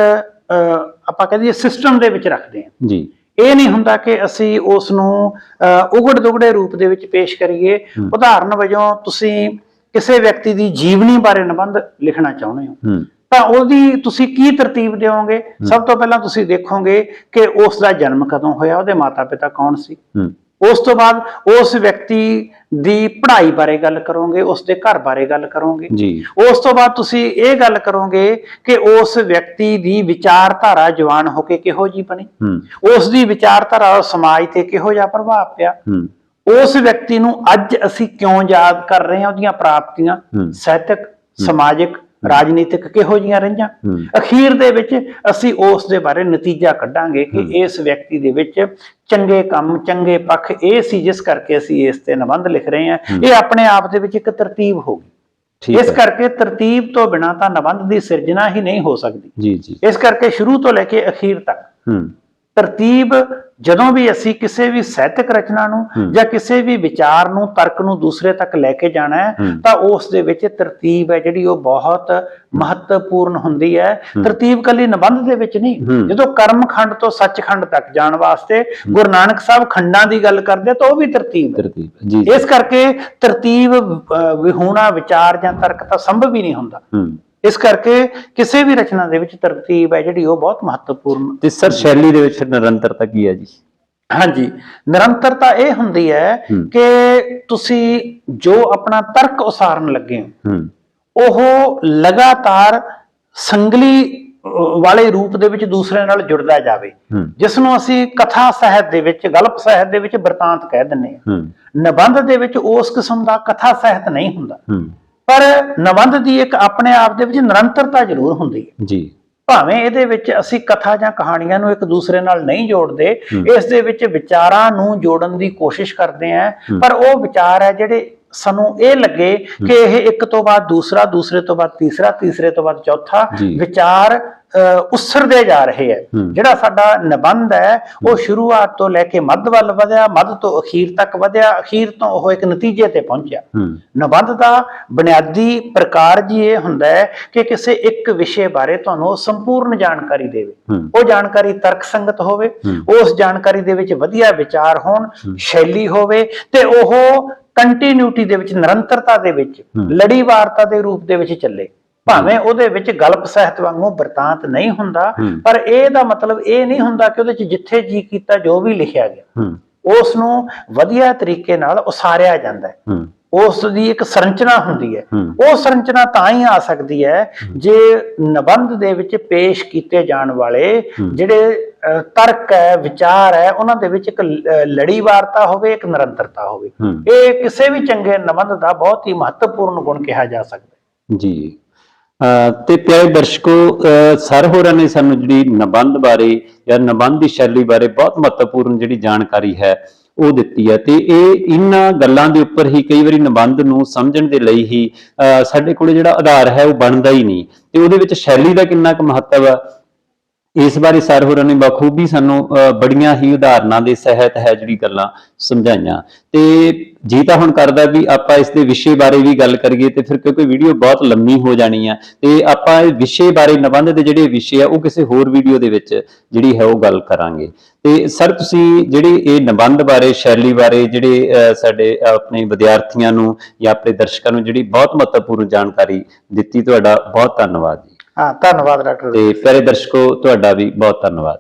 ਆਪਾਂ ਕਹਿੰਦੇ ਸਿਸਟਮ ਦੇ ਵਿੱਚ ਰੱਖਦੇ ਹਾਂ ਜੀ। ਇਹ ਨਹੀਂ ਹੁੰਦਾ ਕਿ ਅਸੀਂ ਉਸ ਨੂੰ ਉਗੜ ਦੁਗੜੇ ਰੂਪ ਦੇ ਵਿੱਚ ਪੇਸ਼ ਕਰੀਏ। ਉਦਾਹਰਨ ਵਜੋਂ ਤੁਸੀਂ ਕਿਸੇ ਵਿਅਕਤੀ ਦੀ ਜੀਵਨੀ ਬਾਰੇ ਨਿਬੰਧ ਲਿਖਣਾ ਚਾਹੁੰਦੇ ਹੋ ਤਾਂ ਉਹਦੀ ਤੁਸੀਂ ਕੀ ਤਰਤੀਬ ਦਿਓਗੇ? ਸਭ ਤੋਂ ਪਹਿਲਾਂ ਤੁਸੀਂ ਦੇਖੋਗੇ ਕਿ ਉਸ ਦਾ ਜਨਮ ਕਦੋਂ ਹੋਇਆ, ਉਹਦੇ ਮਾਤਾ ਪਿਤਾ ਕੌਣ ਸੀ। ਉਸ ਤੋਂ ਬਾਅਦ ਉਸ ਵਿਅਕਤੀ ਦੀ ਪੜ੍ਹਾਈ ਬਾਰੇ ਗੱਲ ਕਰੋਗੇ, ਉਸ ਦੇ ਘਰ ਬਾਰੇ ਗੱਲ ਕਰੋਗੇ। ਉਸ ਤੋਂ ਬਾਅਦ ਤੁਸੀਂ ਇਹ ਗੱਲ ਕਰੋਗੇ ਕਿ ਉਸ ਵਿਅਕਤੀ ਦੀ ਵਿਚਾਰਧਾਰਾ ਜਵਾਨ ਹੋ ਕੇ ਕਿਹੋ ਜਿਹੀ ਬਣੀ, ਉਸ ਦੀ ਵਿਚਾਰਧਾਰਾ ਸਮਾਜ ਤੇ ਕਿਹੋ ਜਿਹਾ ਪ੍ਰਭਾਵ ਪਿਆ, ਉਸ ਵਿਅਕਤੀ ਨੂੰ ਅੱਜ ਅਸੀਂ ਕਿਉਂ ਯਾਦ ਕਰ ਰਹੇ ਹਾਂ, ਉਹਦੀਆਂ ਪ੍ਰਾਪਤੀਆਂ ਸਾਹਿਤਕ, ਸਮਾਜਿਕ, ਰਾਜਨੀਤਿਕ ਕਿਹੋ ਜਿਹੀਆਂ ਰਹੀਆਂ। ਅਖੀਰ ਦੇ ਵਿੱਚ ਅਸੀਂ ਉਸ ਦੇ ਬਾਰੇ ਨਤੀਜਾ ਕੱਢਾਂਗੇ ਕਿ ਇਸ ਵਿਅਕਤੀ ਦੇ ਵਿੱਚ ਚੰਗੇ ਕੰਮ, ਚੰਗੇ ਪੱਖ ਇਹ ਸੀ ਜਿਸ ਕਰਕੇ ਅਸੀਂ ਇਸ ਤੇ ਨਿਬੰਧ ਲਿਖ ਰਹੇ ਹਾਂ। ਇਹ ਆਪਣੇ ਆਪ ਦੇ ਵਿੱਚ ਇੱਕ ਤਰਤੀਬ ਹੋ ਗਈ। ਇਸ ਕਰਕੇ ਤਰਤੀਬ ਤੋਂ ਬਿਨਾਂ ਤਾਂ ਨਿਬੰਧ ਦੀ ਸਿਰਜਣਾ ਹੀ ਨਹੀਂ ਹੋ ਸਕਦੀ। ਜੀ ਜੀ। ਇਸ ਕਰਕੇ ਸ਼ੁਰੂ ਤੋਂ ਲੈ ਕੇ ਅਖੀਰ ਤੱਕ ਤਰਤੀਬ, ਜਦੋਂ ਵੀ ਅਸੀਂ ਕਿਸੇ ਵੀ ਸਾਹਿਤਕ ਰਚਨਾ ਨੂੰ ਜਾਂ ਕਿਸੇ ਵੀ ਵਿਚਾਰ ਨੂੰ, ਤਰਕ ਨੂੰ ਦੂਸਰੇ ਤੱਕ ਲੈ ਕੇ ਜਾਣਾ ਹੈ ਤਾਂ ਉਸ ਦੇ ਵਿੱਚ ਤਰਤੀਬ ਹੈ ਜਿਹੜੀ ਉਹ ਬਹੁਤ ਮਹੱਤਵਪੂਰਨ ਹੁੰਦੀ ਹੈ। ਤਰਤੀਬ ਕੱਲੀ ਨਿਬੰਧ ਦੇ ਵਿੱਚ ਨਹੀਂ, ਜਦੋਂ ਕਰਮਖੰਡ ਤੋਂ ਸੱਚਖੰਡ ਤੱਕ ਜਾਣ ਵਾਸਤੇ ਗੁਰੂ ਨਾਨਕ ਸਾਹਿਬ ਖੰਡਾਂ ਦੀ ਗੱਲ ਕਰਦੇ ਤਾਂ ਉਹ ਵੀ ਤਰਤੀਬ ਹੈ। ਇਸ ਕਰਕੇ ਤਰਤੀਬ ਵਿਹੂਣਾ ਵਿਚਾਰ ਜਾਂ ਤਰਕ ਤਾਂ ਸੰਭਵ ਹੀ ਨਹੀਂ ਹੁੰਦਾ। ਇਸ ਕਰਕੇ ਕਿਸੇ ਵੀ ਰਚਨਾ ਦੇ ਵਿੱਚ ਤਰਤੀਬ ਹੈ ਜਿਹੜੀ ਉਹ ਬਹੁਤ ਮਹੱਤਵਪੂਰਨ। ਤੇ ਸਰ ਸ਼ੈਲੀ ਦੇ ਵਿੱਚ ਨਿਰੰਤਰਤਾ ਕੀ ਹੈ ਜੀ? ਹਾਂਜੀ, ਨਿਰੰਤਰਤਾ ਇਹ ਹੁੰਦੀ ਹੈ ਕਿ ਤੁਸੀਂ ਜੋ ਆਪਣਾ ਤਰਕ ਉਸਾਰਨ ਲੱਗੇ ਹੋ ਉਹ ਲਗਾਤਾਰ ਸੰਗਲੀ ਵਾਲੇ ਰੂਪ ਦੇ ਵਿੱਚ ਦੂਸਰੇ ਨਾਲ ਜੁੜਦਾ ਜਾਵੇ, ਜਿਸ ਨੂੰ ਅਸੀਂ ਕਥਾ ਸਾਹਿਤ ਦੇ ਵਿੱਚ, ਗਲਪ ਸਾਹਿਤ ਦੇ ਵਿੱਚ ਬਿਰਤਾਂਤ ਕਹਿ ਦਿੰਦੇ ਹਾਂ। ਨਿਬੰਧ ਦੇ ਵਿੱਚ ਉਸ ਕਿਸਮ ਦਾ ਕਥਾ ਸਾਹਿਤ ਨਹੀਂ ਹੁੰਦਾ, ਪਰ ਨਿਬੰਧ ਦੀ ਇੱਕ ਆਪਣੇ ਆਪ ਦੇ ਵਿੱਚ ਨਿਰੰਤਰਤਾ ਜ਼ਰੂਰ ਹੁੰਦੀ ਹੈ ਜੀ। ਭਾਵੇਂ ਇਹਦੇ ਵਿੱਚ ਅਸੀਂ ਕਥਾ ਜਾਂ ਕਹਾਣੀਆਂ ਨੂੰ ਇੱਕ ਦੂਸਰੇ ਨਾਲ ਨਹੀਂ ਜੋੜਦੇ, ਇਸ ਦੇ ਵਿੱਚ ਵਿਚਾਰਾਂ ਨੂੰ ਜੋੜਨ ਦੀ ਕੋਸ਼ਿਸ਼ ਕਰਦੇ ਆਂ, ਪਰ ਉਹ ਵਿਚਾਰ ਹੈ ਜਿਹੜੇ ਸਾਨੂੰ ਇਹ ਲੱਗੇ ਕਿ ਇਹ ਇੱਕ ਤੋਂ ਬਾਅਦ ਦੂਸਰਾ, ਦੂਸਰੇ ਤੋਂ ਬਾਅਦ ਤੀਸਰਾ, ਤੀਸਰੇ ਤੋਂ ਬਾਅਦ ਚੌਥਾ ਵਿਚਾਰ ਉਸਰਦੇ ਜਾ ਰਹੇ ਹੈ। ਜਿਹੜਾ ਸਾਡਾ ਨਿਬੰਧ ਹੈ ਉਹ ਸ਼ੁਰੂਆਤ ਤੋਂ ਲੈ ਕੇ ਮੱਧ ਵੱਲ ਵਧਿਆ, ਮੱਧ ਤੋਂ ਅਖੀਰ ਤੱਕ ਵਧਿਆ, ਅਖੀਰ ਤੋਂ ਉਹ ਇੱਕ ਨਤੀਜੇ ਤੇ ਪਹੁੰਚਿਆ। ਨਿਬੰਧ ਦਾ ਬੁਨਿਆਦੀ ਪ੍ਰਕਾਰ ਜੀ ਇਹ ਹੁੰਦਾ ਹੈ ਕਿ ਕਿਸੇ ਇੱਕ ਵਿਸ਼ੇ ਬਾਰੇ ਤੁਹਾਨੂੰ ਸੰਪੂਰਨ ਜਾਣਕਾਰੀ ਦੇਵੇ, ਉਹ ਜਾਣਕਾਰੀ ਤਰਕਸੰਗਤ ਹੋਵੇ, ਉਸ ਜਾਣਕਾਰੀ ਦੇ ਵਿੱਚ ਵਧੀਆ ਵਿਚਾਰ ਹੋਣ, ਸ਼ੈਲੀ ਹੋਵੇ ਤੇ ਉਹ ਕੰਟੀਨਿਊਟੀ ਦੇ ਵਿੱਚ, ਨਿਰੰਤਰਤਾ ਦੇ ਵਿੱਚ, ਲੜੀਵਾਰਤਾ ਦੇ ਰੂਪ ਦੇ ਵਿੱਚ ਚੱਲੇ। ਭਾਵੇਂ ਉਹਦੇ ਵਿੱਚ ਗਲਪ ਸਾਹਿਤ ਵਾਂਗੂ ਬਿਰਤਾਂਤ ਨਹੀਂ ਹੁੰਦਾ, ਪਰ ਇਹਦਾ ਮਤਲਬ ਇਹ ਨਹੀਂ ਹੁੰਦਾ ਕਿ ਉਹਦੇ ਚ ਜਿੱਥੇ ਜੀ ਕੀਤਾ ਜੋ ਵੀ ਲਿਖਿਆ ਗਿਆ ਉਸ ਨੂੰ ਵਧੀਆ ਤਰੀਕੇ ਨਾਲ ਉਸਾਰਿਆ ਜਾਂਦਾ ਹੈ। ਉਸ ਦੀ ਇੱਕ ਸੰਰਚਨਾ ਹੁੰਦੀ ਹੈ। ਉਹ ਸੰਰਚਨਾ ਤਾਂ ਹੀ ਆ ਸਕਦੀ ਹੈ ਜੇ ਨਿਬੰਧ ਦੇ ਵਿੱਚ ਪੇਸ਼ ਕੀਤੇ ਜਾਣ ਵਾਲੇ ਜਿਹੜੇ ਤਰਕ ਹੈ, ਵਿਚਾਰ ਹੈ, ਉਹਨਾਂ ਦੇ ਵਿੱਚ ਇੱਕ ਲੜੀਵਾਰਤਾ ਹੋਵੇ, ਇੱਕ ਨਿਰੰਤਰਤਾ ਹੋਵੇ। ਇਹ ਕਿਸੇ ਵੀ ਚੰਗੇ ਨਿਬੰਧ ਦਾ ਬਹੁਤ ਹੀ ਮਹੱਤਵਪੂਰਨ ਗੁਣ ਕਿਹਾ ਜਾ ਸਕਦਾ ਜੀ। ਤੇ ਪਿਆਰੇ ਦਰਸ਼ਕੋ, ਸਰ ਹੋਰਾਂ ਨੇ ਸਾਨੂੰ ਜਿਹੜੀ ਨਿਬੰਧ ਬਾਰੇ ਜਾਂ ਨਿਬੰਧ ਦੀ ਸ਼ੈਲੀ ਬਾਰੇ ਬਹੁਤ ਮਹੱਤਵਪੂਰਨ ਜਿਹੜੀ ਜਾਣਕਾਰੀ ਹੈ ਉਹ ਦਿੱਤੀ ਹੈ। ਤੇ ਇਹ ਇਹਨਾਂ ਗੱਲਾਂ ਦੇ ਉੱਪਰ ਹੀ ਕਈ ਵਾਰੀ ਨਿਬੰਧ ਨੂੰ ਸਮਝਣ ਦੇ ਲਈ ਹੀ ਸਾਡੇ ਕੋਲ ਜਿਹੜਾ ਆਧਾਰ ਹੈ ਉਹ ਬਣਦਾ ਹੀ ਨਹੀਂ, ਤੇ ਉਹਦੇ ਵਿੱਚ ਸ਼ੈਲੀ ਦਾ ਕਿੰਨਾ ਕੁ ਮਹੱਤਵ ਹੈ ਇਸ ਬਾਰੇ ਸਰ ਹੋਰਾਂ ਨੇ ਬਖੂਬੀ ਸਾਨੂੰ ਬੜੀਆਂ ਹੀ ਉਦਾਹਰਨਾਂ ਦੇ ਸਹਿਤ ਹੈ ਜਿਹੜੀ ਗੱਲਾਂ ਸਮਝਾਈਆਂ। ਤੇ ਜੀ ਤਾਂ ਹੁਣ ਕਰਦਾ ਵੀ ਆਪਾਂ ਇਸ ਦੇ ਵਿਸ਼ੇ ਬਾਰੇ ਵੀ ਗੱਲ ਕਰੀਏ, ਤੇ ਫਿਰ ਕਿਉਂਕਿ ਵੀਡੀਓ ਬਹੁਤ ਲੰਮੀ ਹੋ ਜਾਣੀ ਆ, ਤੇ ਆਪਾਂ ਇਹ ਵਿਸ਼ੇ ਬਾਰੇ, ਨਿਬੰਧ ਦੇ ਜਿਹੜੇ ਵਿਸ਼ੇ ਆ ਉਹ ਕਿਸੇ ਹੋਰ ਵੀਡੀਓ ਦੇ ਵਿੱਚ ਜਿਹੜੀ ਹੈ ਉਹ ਗੱਲ ਕਰਾਂਗੇ। ਤੇ ਸਰ ਤੁਸੀਂ ਜਿਹੜੀ ਇਹ ਨਿਬੰਧ ਬਾਰੇ, ਸ਼ੈਲੀ ਬਾਰੇ ਜਿਹੜੇ ਸਾਡੇ ਆਪਣੇ ਵਿਦਿਆਰਥੀਆਂ ਨੂੰ ਜਾਂ ਆਪਣੇ ਦਰਸ਼ਕਾਂ ਨੂੰ ਜਿਹੜੀ ਬਹੁਤ ਮਹੱਤਵਪੂਰਨ ਜਾਣਕਾਰੀ ਦਿੱਤੀ, ਤੁਹਾਡਾ ਬਹੁਤ ਧੰਨਵਾਦ ਜੀ। ਧੰਨਵਾਦ ਡਾਕਟਰ। ਤੇ ਪਿਆਰੇ ਦਰਸ਼ਕੋ, ਤੁਹਾਡਾ ਵੀ ਬਹੁਤ ਧੰਨਵਾਦ।